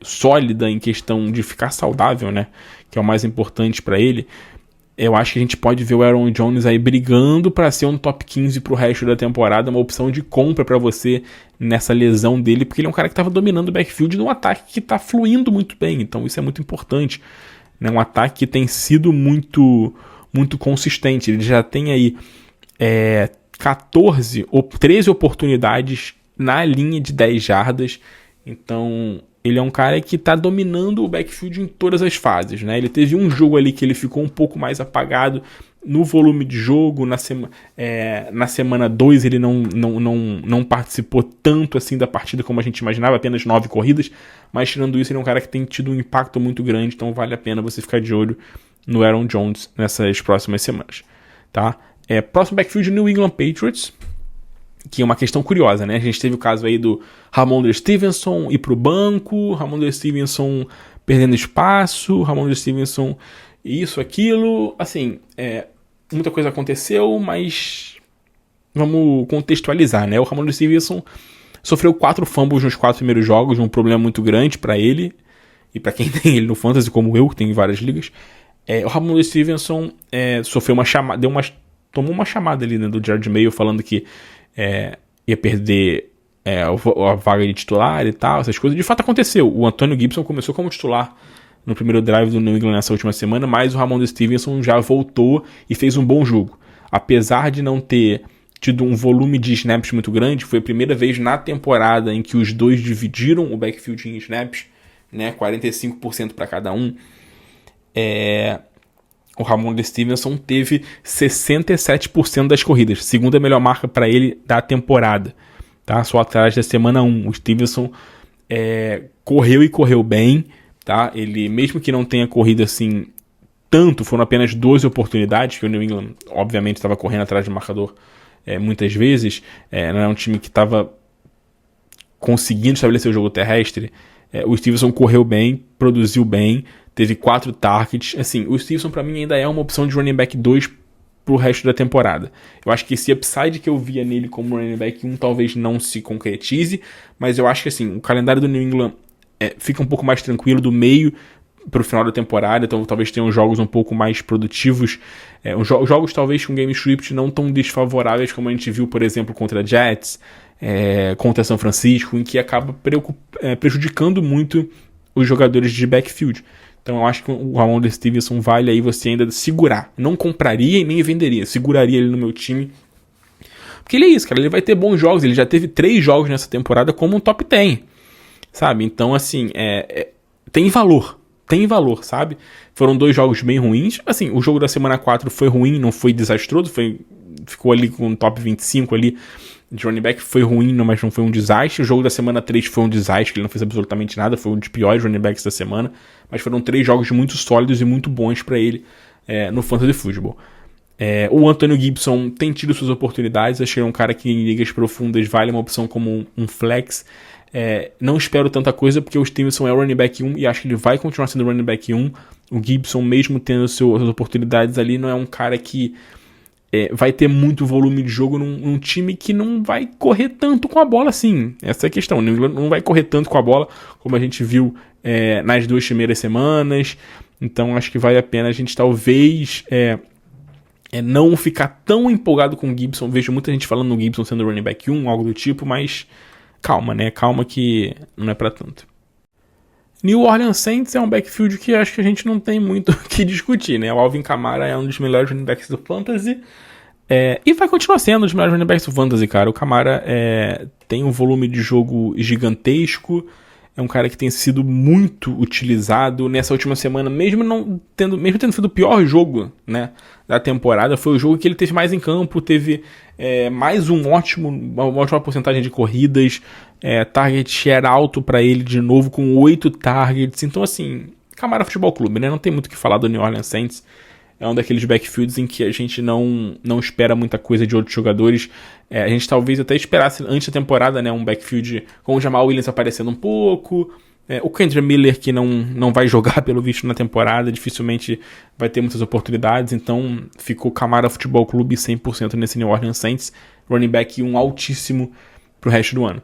sólida em questão de ficar saudável, né, que é o mais importante para ele, eu acho que a gente pode ver o Aaron Jones aí brigando para ser um top 15 pro resto da temporada, uma opção de compra para você nessa lesão dele, porque ele é um cara que estava dominando o backfield num ataque que está fluindo muito bem, então isso é muito importante, né, um ataque que tem sido muito consistente. Ele já tem aí 14 ou 13 oportunidades na linha de 10 jardas. Então, ele é um cara que está dominando o backfield em todas as fases, né? Ele teve um jogo ali que ele ficou um pouco mais apagado no volume de jogo. Na semana 2 ele não participou tanto assim da partida como a gente imaginava, apenas 9 corridas. Mas tirando isso, ele é um cara que tem tido um impacto muito grande. Então vale a pena você ficar de olho no Aaron Jones nessas próximas semanas, tá? Próximo backfield, New England Patriots, que é uma questão curiosa, né? A gente teve o caso aí do Rhamondre Stevenson ir pro banco, Rhamondre Stevenson perdendo espaço, Rhamondre Stevenson isso, aquilo, assim, muita coisa aconteceu, mas vamos contextualizar, né? O Rhamondre Stevenson sofreu 4 fumbles nos 4 primeiros jogos, um problema muito grande para ele e para quem tem ele no Fantasy, como eu, que tem em várias ligas. O Rhamondre Stevenson sofreu uma chamada, tomou uma chamada ali, né, do Jerry Mayo falando que ia perder a vaga de titular e tal, essas coisas. De fato aconteceu. O Antonio Gibson começou como titular no primeiro drive do New England nessa última semana, mas o Rhamondre Stevenson já voltou e fez um bom jogo. Apesar de não ter tido um volume de snaps muito grande, foi a primeira vez na temporada em que os dois dividiram o backfield em snaps, né, 45% para cada um. O Rhamondre Stevenson teve 67% das corridas, segunda melhor marca para ele da temporada, tá? Só atrás da semana 1. O Stevenson correu bem, tá? Ele, mesmo que não tenha corrido assim tanto, foram apenas 12 oportunidades, que o New England obviamente estava correndo atrás do marcador muitas vezes, não é um time que estava conseguindo estabelecer o jogo terrestre. O Stevenson correu bem, produziu bem, teve 4 targets. Assim, o Stevenson para mim ainda é uma opção de running back 2 pro resto da temporada. Eu acho que esse upside que eu via nele como running back 1 talvez não se concretize, mas eu acho que assim, o calendário do New England fica um pouco mais tranquilo do meio pro final da temporada, então talvez tenham jogos um pouco mais produtivos, jogos talvez com game script não tão desfavoráveis como a gente viu, por exemplo, contra Jets, contra São Francisco, em que acaba prejudicando muito os jogadores de backfield. Então eu acho que o Rhamondre Stevenson vale aí você ainda segurar. Não compraria e nem venderia, seguraria ele no meu time. Porque ele é isso, cara, ele vai ter bons jogos, ele já teve 3 jogos nessa temporada como um top 10, sabe? Então assim, tem valor, tem valor, sabe? Foram 2 jogos bem ruins. Assim, o jogo da semana 4 foi ruim, não foi desastroso, ficou ali com o top 25 ali de running back, foi ruim, mas não foi um desastre. O jogo da semana 3 foi um desastre, ele não fez absolutamente nada, foi um dos piores running backs da semana, mas foram 3 jogos muito sólidos e muito bons para ele no Fantasy Football. O Antonio Gibson tem tido suas oportunidades, achei um cara que em ligas profundas vale uma opção como um flex. Não espero tanta coisa porque o Stevenson é o running back 1 e acho que ele vai continuar sendo running back 1. O Gibson, mesmo tendo suas oportunidades ali, não é um cara que vai ter muito volume de jogo num time que não vai correr tanto com a bola assim. Essa é a questão. Não vai correr tanto com a bola como a gente viu nas 2 primeiras semanas. Então acho que vale a pena a gente talvez não ficar tão empolgado com o Gibson. Vejo muita gente falando no Gibson sendo running back 1, algo do tipo, mas calma, né? Calma que não é pra tanto. New Orleans Saints é um backfield que acho que a gente não tem muito o que discutir, né? O Alvin Kamara é um dos melhores running backs do Fantasy. E vai continuar sendo um dos melhores running backs do Fantasy, cara. O Kamara tem um volume de jogo gigantesco. É um cara que tem sido muito utilizado nessa última semana, mesmo tendo sido o pior jogo, né, da temporada. Foi o jogo que ele teve mais em campo, teve mais uma ótima porcentagem de corridas, target share alto para ele de novo, com 8 targets. Então, assim, Kamara Futebol Clube, né? Não tem muito o que falar do New Orleans Saints. É um daqueles backfields em que a gente não espera muita coisa de outros jogadores. A gente talvez até esperasse antes da temporada, né, um backfield com o Jamal Williams aparecendo um pouco. O Kendre Miller, que não vai jogar pelo visto na temporada, dificilmente vai ter muitas oportunidades. Então ficou Kamara Futebol Clube 100% nesse New Orleans Saints. Running back altíssimo pro resto do ano.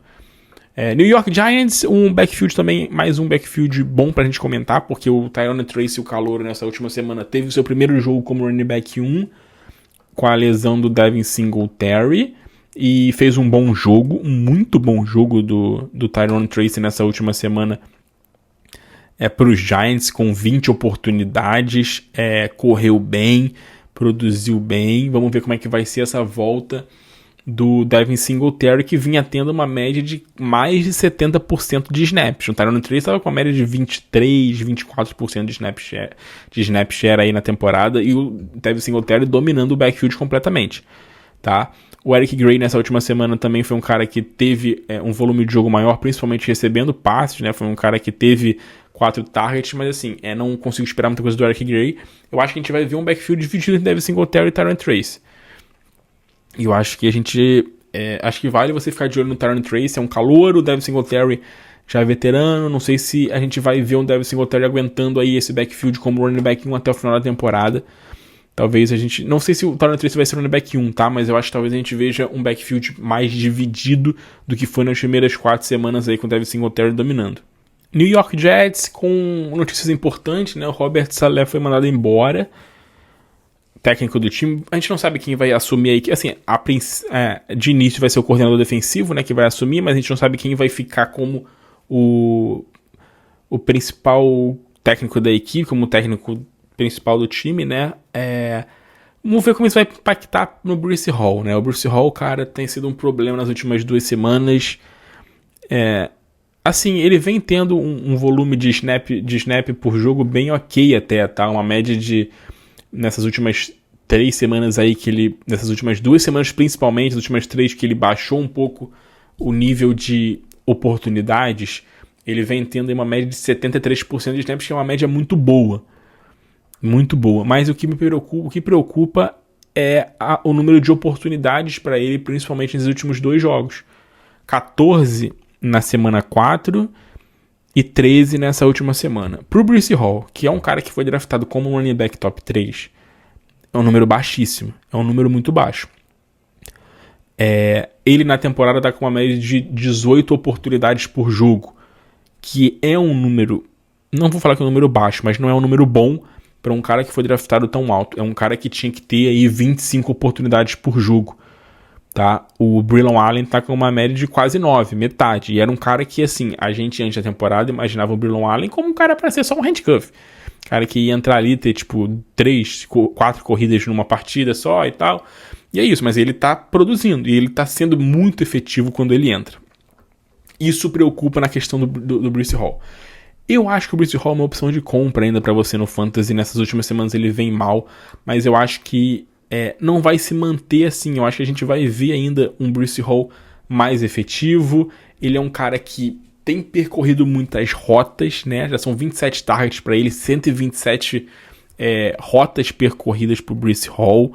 New York Giants, um backfield também, mais um backfield bom pra gente comentar, porque o Tyrone Tracy, o calouro, nessa última semana, teve o seu primeiro jogo como running back 1, com a lesão do Devin Singletary, e fez um bom jogo, um muito bom jogo do Tyrone Tracy nessa última semana para os Giants, com 20 oportunidades, correu bem, produziu bem. Vamos ver como é que vai ser essa volta do Devin Singletary, que vinha tendo uma média de mais de 70% de snaps. O Tyrone Tracy estava com uma média de 23%, 24% de snap share aí na temporada, e o Devin Singletary dominando o backfield completamente, tá? O Eric Gray nessa última semana também foi um cara que teve um volume de jogo maior, principalmente recebendo passes, né? Foi um cara que teve 4 targets, mas assim, não consigo esperar muita coisa do Eric Gray. Eu acho que a gente vai ver um backfield dividido entre Devin Singletary e Tyrone Tracy. E eu acho que acho que vale você ficar de olho no Tyrone Tracy, é um calouro. O Devin Singletary já é veterano, não sei se a gente vai ver um Devin Singletary aguentando aí esse backfield como running back 1 até o final da temporada. Talvez a gente, não sei se o Tyrone Tracy vai ser running back 1, tá? Mas eu acho que talvez a gente veja um backfield mais dividido do que foi nas primeiras 4 semanas aí com o Devin Singletary dominando. New York Jets com notícias importantes, né? O Robert Saleh foi mandado embora, técnico do time. A gente não sabe quem vai assumir aí, que assim, de início vai ser o coordenador defensivo, né, que vai assumir, mas a gente não sabe quem vai ficar como o principal técnico da equipe, como o técnico principal do time, né. Vamos ver como isso vai impactar no Breece Hall, né. O Breece Hall, cara, tem sido um problema nas últimas 2 semanas. Assim, ele vem tendo um volume de snap por jogo bem ok até, tá? Uma média de, nessas últimas 3 semanas aí, nessas últimas 2 semanas principalmente, nas últimas 3, que ele baixou um pouco o nível de oportunidades, ele vem tendo uma média de 73% de snaps, que é uma média muito boa. Muito boa. Mas o que preocupa é o número de oportunidades para ele, principalmente nos últimos 2 jogos. 14 na semana 4 e 13 nessa última semana. Pro Breece Hall, que é um cara que foi draftado como um running back top 3, é um número baixíssimo, é um número muito baixo. Ele na temporada tá com uma média de 18 oportunidades por jogo, que é um número, não vou falar que é um número baixo, mas não é um número bom para um cara que foi draftado tão alto. É um cara que tinha que ter aí 25 oportunidades por jogo. Tá? O Braylon Allen tá com uma média de quase 9, metade. E era um cara que, assim, a gente antes da temporada imaginava o Braylon Allen como um cara para ser só um handcuff. Cara que ia entrar ali, ter tipo 3, 4 corridas numa partida só e tal. E é isso, mas ele tá produzindo e ele tá sendo muito efetivo quando ele entra. Isso preocupa na questão do Breece Hall. Eu acho que o Breece Hall é uma opção de compra ainda pra você no Fantasy. Nessas últimas semanas ele vem mal, mas eu acho que não vai se manter assim. Eu acho que a gente vai ver ainda um Breece Hall mais efetivo. Ele é um cara que tem percorrido muitas rotas, né? Já são 27 targets para ele, 127 rotas percorridas pro Breece Hall.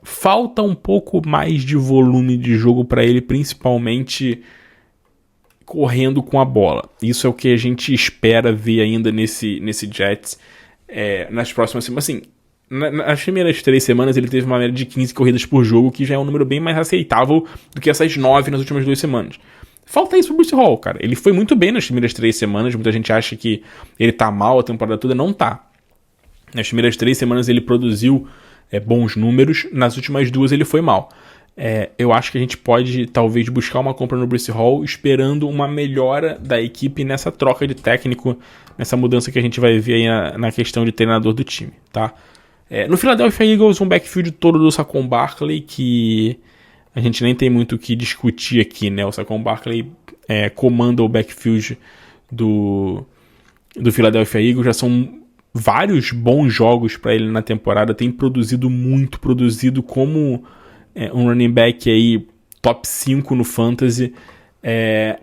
Falta um pouco mais de volume de jogo para ele, principalmente correndo com a bola. Isso é o que a gente espera ver ainda nesse Jets nas próximas semanas. Assim, nas primeiras 3 semanas ele teve uma média de 15 corridas por jogo, que já é um número bem mais aceitável do que essas 9 nas últimas 2 semanas. Falta isso pro Breece Hall, cara. Ele foi muito bem nas primeiras 3 semanas. Muita gente acha que ele tá mal a temporada toda. Não tá. Nas primeiras 3 semanas ele produziu bons números. Nas últimas 2 ele foi mal. Eu acho que a gente pode talvez buscar uma compra no Breece Hall, esperando uma melhora da equipe nessa troca de técnico, nessa mudança que a gente vai ver aí na questão de treinador do time, tá? No Philadelphia Eagles, um backfield todo do Saquon Barkley, que a gente nem tem muito o que discutir aqui, né? O Saquon Barkley comanda o backfield do Philadelphia Eagles. Já são vários bons jogos para ele na temporada, tem produzido muito, produzido como um running back aí top 5 no Fantasy.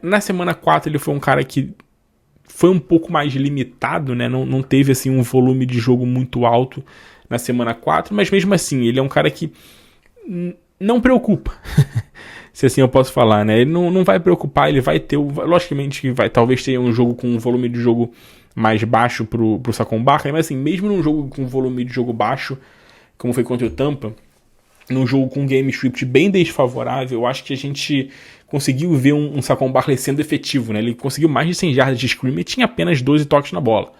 Na semana 4 ele foi um cara que foi um pouco mais limitado, né? Não teve assim um volume de jogo muito alto na semana 4, mas mesmo assim ele é um cara que não preocupa, se assim eu posso falar, né? Ele não vai preocupar, ele vai ter, logicamente que vai talvez ter um jogo com um volume de jogo mais baixo pro Saquon Barkley, mas assim, mesmo num jogo com volume de jogo baixo, como foi contra o Tampa, num jogo com um game script bem desfavorável, eu acho que a gente conseguiu ver um Saquon Barkley sendo efetivo, né? Ele conseguiu mais de 100 jardas de scrim e tinha apenas 12 toques na bola.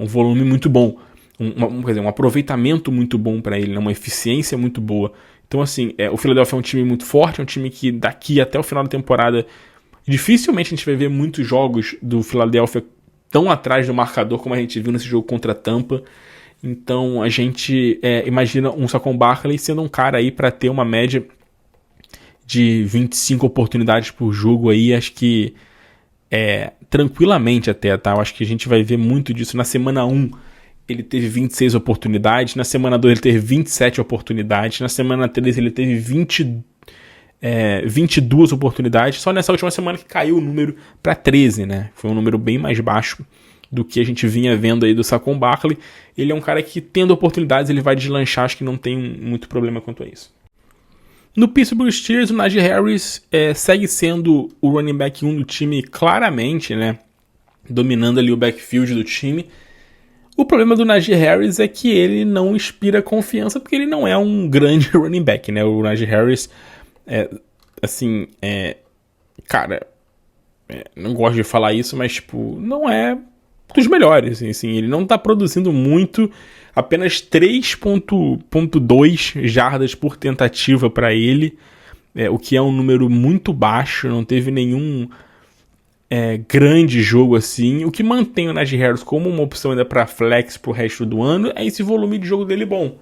Um volume muito bom, um aproveitamento muito bom para ele, né? Uma eficiência muito boa. Então assim, o Philadelphia é um time muito forte, é um time que daqui até o final da temporada dificilmente a gente vai ver muitos jogos do Philadelphia tão atrás do marcador como a gente viu nesse jogo contra a Tampa. Então a gente imagina um Saquon Barkley sendo um cara aí para ter uma média de 25 oportunidades por jogo aí, acho que tranquilamente até, tá? Eu acho que a gente vai ver muito disso. Na semana 1 ele teve 26 oportunidades, na semana 2 ele teve 27 oportunidades, na semana 3 ele teve 22 oportunidades, só nessa última semana que caiu o número para 13, né? Foi um número bem mais baixo do que a gente vinha vendo aí do Saquon Barkley. Ele é um cara que, tendo oportunidades, ele vai deslanchar, acho que não tem muito problema quanto a isso. No Pittsburgh Steelers, o Najee Harris segue sendo o running back 1 do time, claramente, né? Dominando ali o backfield do time. O problema do Najee Harris é que ele não inspira confiança, porque ele não é um grande running back, né? O Najee Harris, cara, não gosto de falar isso, mas, tipo, não é dos melhores, assim, ele não tá produzindo muito, apenas 3.2 jardas por tentativa para ele, o que é um número muito baixo, não teve nenhum grande jogo assim. O que mantém o Najee Harris como uma opção ainda para flex pro resto do ano é esse volume de jogo dele bom.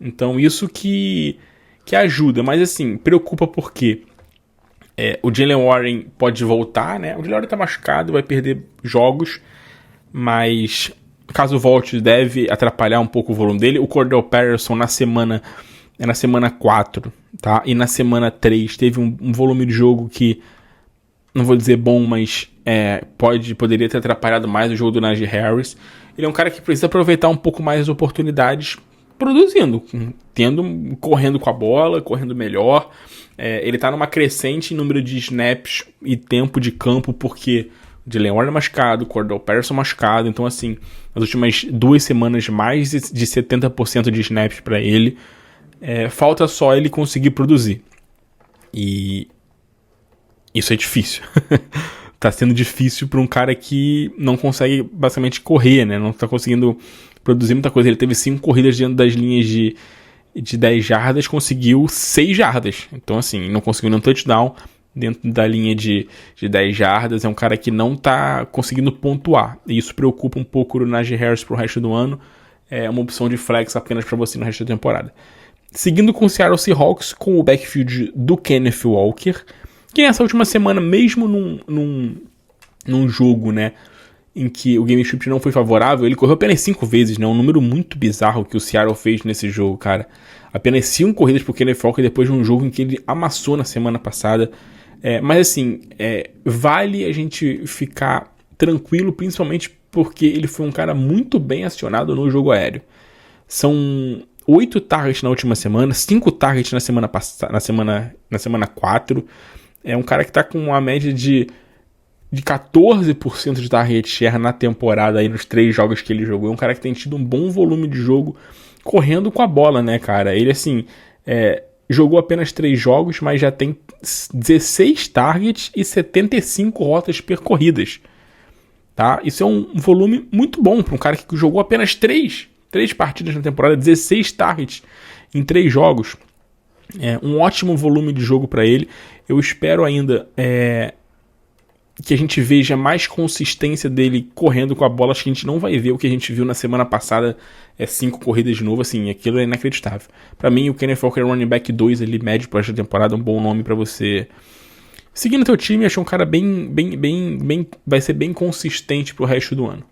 Então isso que ajuda, mas assim, preocupa porque o Jaylen Warren pode voltar, né? O Jaylen Warren tá machucado, vai perder jogos, mas caso volte deve atrapalhar um pouco o volume dele. O Cordell Patterson na semana 4, tá? E na semana 3 teve um volume de jogo que, não vou dizer bom, mas poderia ter atrapalhado mais o jogo do Najee Harris. Ele é um cara que precisa aproveitar um pouco mais as oportunidades produzindo, correndo com a bola, correndo melhor. Ele tá numa crescente em número de snaps e tempo de campo, porque o Jaylen Warren machucado, o Cordell Patterson machucado. Então, assim, nas últimas 2 semanas, mais de 70% de snaps para ele. Falta só ele conseguir produzir. E isso é difícil. Tá sendo difícil para um cara que não consegue basicamente correr, né? Não tá conseguindo produzir muita coisa. Ele teve 5 corridas dentro das linhas de 10 jardas, conseguiu 6 jardas. Então, assim, não conseguiu nenhum touchdown dentro da linha de 10 jardas. É um cara que não tá conseguindo pontuar. E isso preocupa um pouco o Najee Harris pro resto do ano. É uma opção de flex apenas para você no resto da temporada. Seguindo com o Seattle Seahawks, com o backfield do Kenneth Walker, que nessa última semana, mesmo num num jogo, né, em que o game script não foi favorável, ele correu apenas 5 vezes, né, um número muito bizarro que o Seattle fez nesse jogo, cara. Apenas 5 corridas pro Kenneth Walker depois de um jogo em que ele amassou na semana passada. Mas assim, vale a gente ficar tranquilo, principalmente porque ele foi um cara muito bem acionado no jogo aéreo. São 8 targets na última semana, 5 targets na semana passada, na semana 4. É um cara que tá com uma média de 14% de target share na temporada aí nos 3 jogos que ele jogou. É um cara que tem tido um bom volume de jogo correndo com a bola, né, cara? Ele, assim, jogou apenas 3 jogos, mas já tem 16 targets e 75 rotas percorridas, tá? Isso é um volume muito bom para um cara que jogou apenas 3 partidas na temporada, 16 targets em 3 jogos. Um ótimo volume de jogo para ele. Eu espero ainda que a gente veja mais consistência dele correndo com a bola. Acho que a gente não vai ver o que a gente viu na semana passada, 5 corridas de novo, assim, aquilo é inacreditável. Para mim, o Kenneth Walker running back 2 ali, médio para esta temporada, é um bom nome para você seguir no teu time. Acho um cara vai ser bem consistente pro resto do ano,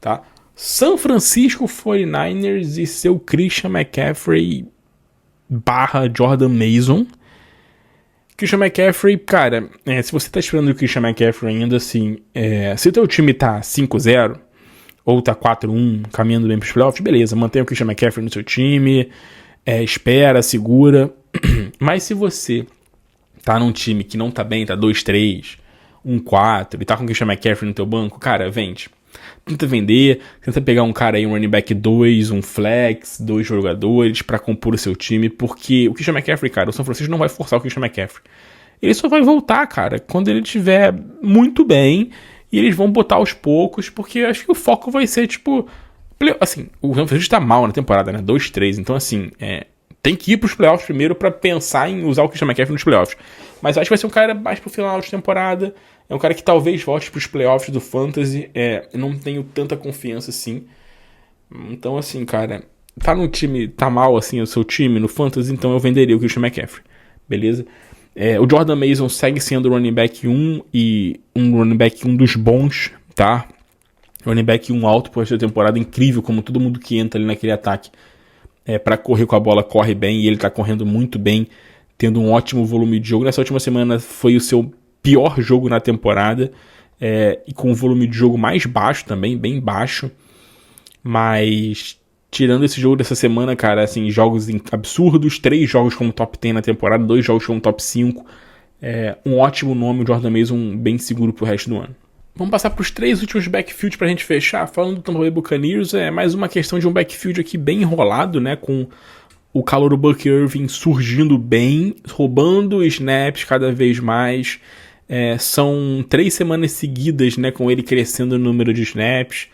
tá? San Francisco 49ers e seu Christian McCaffrey / Jordan Mason. Christian McCaffrey, cara, se você tá esperando o Christian McCaffrey ainda, assim, se o teu time tá 5-0 ou tá 4-1, caminhando bem pros playoffs, beleza, mantenha o Christian McCaffrey no seu time, espera, segura. Mas se você tá num time que não tá bem, tá 2-3, 1-4 e tá com o Christian McCaffrey no teu banco, cara, vende. Tenta vender, tenta pegar um cara aí, um running back 2, um flex, 2 jogadores pra compor o seu time, porque o Christian McCaffrey, cara, o São Francisco não vai forçar o Christian McCaffrey. Ele só vai voltar, cara, quando ele estiver muito bem, e eles vão botar aos poucos, porque eu acho que o foco vai ser, tipo, assim, o São Francisco tá mal na temporada, né, 2-3, então assim, tem que ir pros playoffs primeiro pra pensar em usar o Christian McCaffrey nos playoffs. Mas eu acho que vai ser um cara mais pro final de temporada. É um cara que talvez volte pros playoffs do Fantasy. Eu não tenho tanta confiança assim. Então, assim, cara, tá no time, tá mal assim o seu time no Fantasy, então eu venderia o Christian McCaffrey. Beleza? O Jordan Mason segue sendo o running back 1 e um running back 1 dos bons, tá? Running back 1 alto por essa temporada, incrível, como todo mundo que entra ali naquele ataque pra correr com a bola corre bem, e ele tá correndo muito bem, tendo um ótimo volume de jogo. Nessa última semana foi o seu pior jogo na temporada, e com um volume de jogo mais baixo também, bem baixo. Mas tirando esse jogo dessa semana, cara, assim, jogos absurdos, 3 jogos como top 10 na temporada, 2 jogos como top 5, um ótimo nome, o Jordan Mason, bem seguro pro resto do ano. Vamos passar para os 3 últimos backfields pra gente fechar. Falando do Tampa Bay Buccaneers, mais uma questão de um backfield aqui bem enrolado, né, com o calouro Buck Irving surgindo bem, roubando snaps cada vez mais. São 3 semanas seguidas, né, com ele crescendo no número de snaps,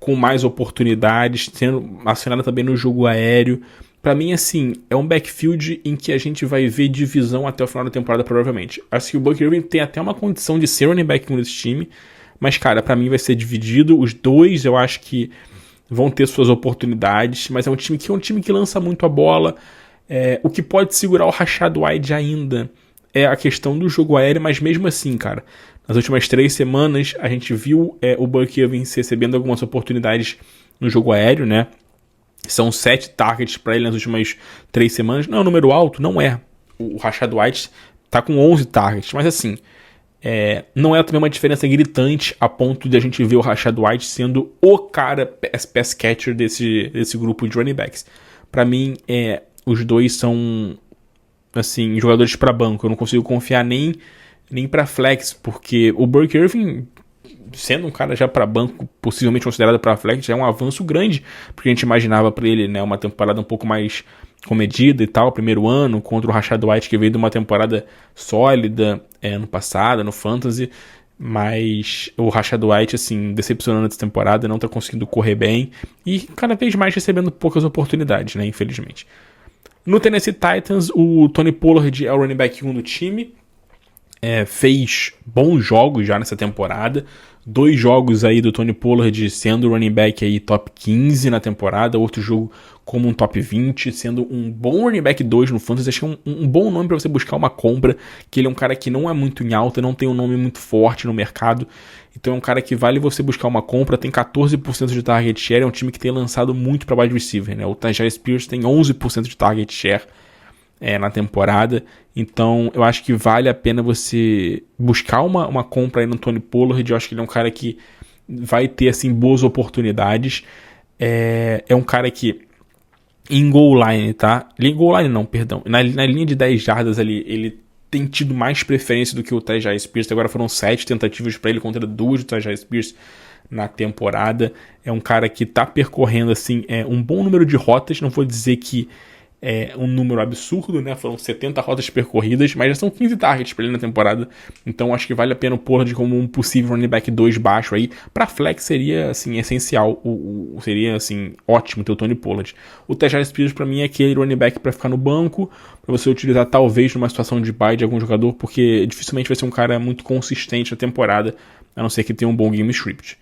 com mais oportunidades, sendo acionado também no jogo aéreo. Pra mim, assim, é um backfield em que a gente vai ver divisão até o final da temporada, provavelmente. Acho que o Buck Irving tem até uma condição de ser running back nesse time, mas, cara, pra mim vai ser dividido. Os dois, eu acho que vão ter suas oportunidades, mas é um time que lança muito a bola. O que pode segurar o Rachaad White ainda é a questão do jogo aéreo, mas mesmo assim, cara, nas últimas 3 semanas a gente viu o Buck Irving recebendo algumas oportunidades no jogo aéreo, né? São 7 targets para ele nas últimas 3 semanas. Não é um número alto? Não é. O Rachaad White tá com 11 targets, mas assim, não é também uma diferença gritante a ponto de a gente ver o Rachaad White sendo o cara pass catcher desse grupo de running backs. Para mim, os dois são, assim, jogadores para banco. Eu não consigo confiar nem para flex, porque o Buck Irving, sendo um cara já para banco, possivelmente considerado para flex, é um avanço grande, porque a gente imaginava para ele, né, uma temporada um pouco mais comedida e tal, primeiro ano, contra o Rachaad White, que veio de uma temporada sólida no passado, no Fantasy, mas o Rachaad White, assim, decepcionando essa temporada, não tá conseguindo correr bem, e cada vez mais recebendo poucas oportunidades, né, infelizmente. No Tennessee Titans, o Tony Pollard é o running back 1 do time. fez bons jogos já nessa temporada. 2 jogos aí do Tony Pollard sendo running back aí top 15 na temporada, outro jogo como um top 20, sendo um bom running back 2 no Fantasy. Acho que é um bom nome para você buscar uma compra, que ele é um cara que não é muito em alta, não tem um nome muito forte no mercado, então é um cara que vale você buscar uma compra. Tem 14% de target share, é um time que tem lançado muito para wide receiver, né? O Tyjae Spears tem 11% de target share na temporada, então eu acho que vale a pena você buscar uma compra aí no Tony Pollard. Eu acho que ele é um cara que vai ter assim boas oportunidades. É um cara que em goal line, tá? Em goal line não, perdão. Na linha de 10 jardas ali, ele tem tido mais preferência do que o Tyjae Spears. Agora foram 7 tentativas para ele contra 2 do Tyjae Spears na temporada. É um cara que tá percorrendo assim um bom número de rotas. Não vou dizer que é um número absurdo, né? Foram 70 rotas percorridas, mas já são 15 targets para ele na temporada. Então acho que vale a pena o Pollard como um possível running back 2 baixo aí. Para flex seria assim essencial, seria assim ótimo ter o Tony Pollard. O Tyjae Spears para mim é aquele running back para ficar no banco, para você utilizar talvez numa situação de bye de algum jogador, porque dificilmente vai ser um cara muito consistente na temporada, a não ser que tenha um bom game script.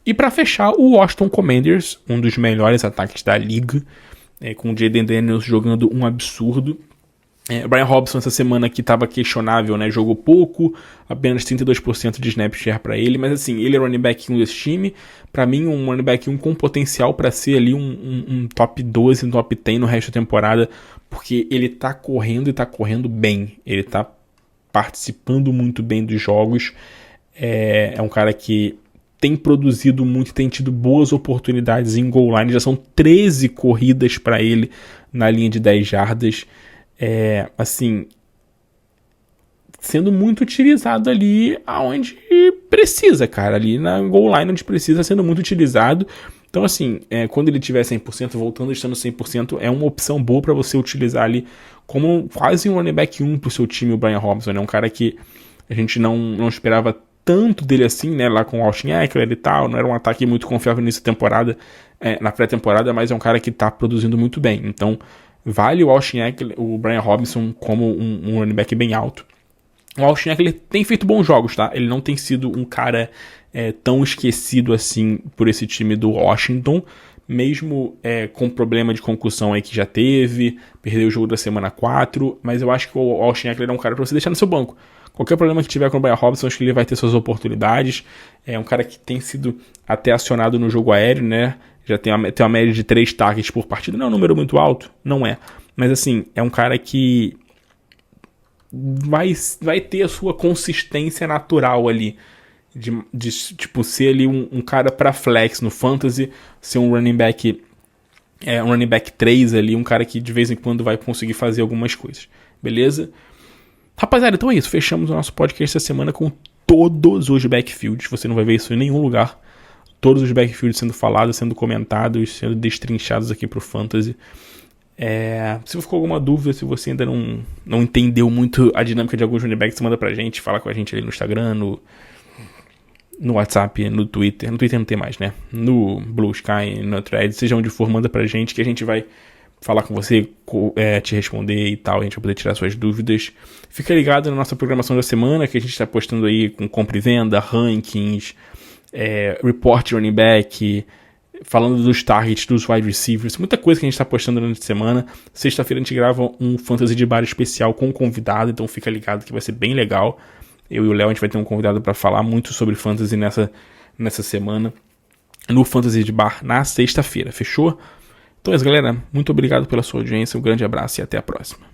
E para fechar, o Washington Commanders, um dos melhores ataques da liga, com o Jayden Daniels jogando um absurdo. Brian Robinson essa semana aqui estava questionável, né? Jogou pouco, apenas 32% de snap share para ele, mas assim, ele é running back 1 desse time. Para mim, um running back 1 com potencial para ser ali um top 12, um top 10 no resto da temporada, porque ele tá correndo e tá correndo bem. Ele tá participando muito bem dos jogos. É um cara que tem produzido muito, tem tido boas oportunidades em goal line. Já são 13 corridas para ele na linha de 10 jardas. Assim, sendo muito utilizado ali aonde precisa, cara. Ali na goal line onde precisa, sendo muito utilizado. Então, assim, quando ele tiver 100%, voltando estando 100%, é uma opção boa para você utilizar ali como quase um running back 1 pro seu time, o Brian Robinson. É um cara que a gente não esperava tanto dele assim, né, lá com o Austin Ekeler e tal. Não era um ataque muito confiável nessa temporada, na pré-temporada, mas é um cara que tá produzindo muito bem. Então, vale o Austin Ekeler, o Brian Robinson como um running back bem alto. O Austin Ekeler tem feito bons jogos, tá? Ele não tem sido um cara tão esquecido assim por esse time do Washington, mesmo com problema de concussão aí que já teve, perdeu o jogo da semana 4, mas eu acho que o Austin Ekeler é um cara pra você deixar no seu banco. Qualquer problema que tiver com o Brian Robinson, acho que ele vai ter suas oportunidades. É um cara que tem sido até acionado no jogo aéreo, né? Já tem uma média de 3 targets por partida. Não é um número muito alto? Não é. Mas assim, é um cara que vai ter a sua consistência natural ali. De tipo, ser ali um cara pra flex no fantasy, ser um running back 3 ali, um cara que de vez em quando vai conseguir fazer algumas coisas. Beleza? Rapaziada, então é isso. Fechamos o nosso podcast essa semana com todos os backfields. Você não vai ver isso em nenhum lugar. Todos os backfields sendo falados, sendo comentados, sendo destrinchados aqui pro Fantasy. Se ficou alguma dúvida, se você ainda não entendeu muito a dinâmica de alguns running backs, você manda pra gente, fala com a gente ali no Instagram, no WhatsApp, no Twitter. No Twitter não tem mais, né? No Blue Sky, no Thread, seja onde for, manda pra gente que a gente vai falar com você, te responder e tal, a gente vai poder tirar suas dúvidas. Fica ligado na nossa programação da semana, que a gente está postando aí com compra e venda, rankings, report running back, falando dos targets, dos wide receivers, muita coisa que a gente está postando durante a semana. Sexta-feira a gente grava um Fantasy de Bar especial com um convidado, então fica ligado que vai ser bem legal. Eu e o Léo, a gente vai ter um convidado para falar muito sobre Fantasy nessa semana, no Fantasy de Bar na sexta-feira, fechou? Então é isso, galera. Muito obrigado pela sua audiência, um grande abraço e até a próxima.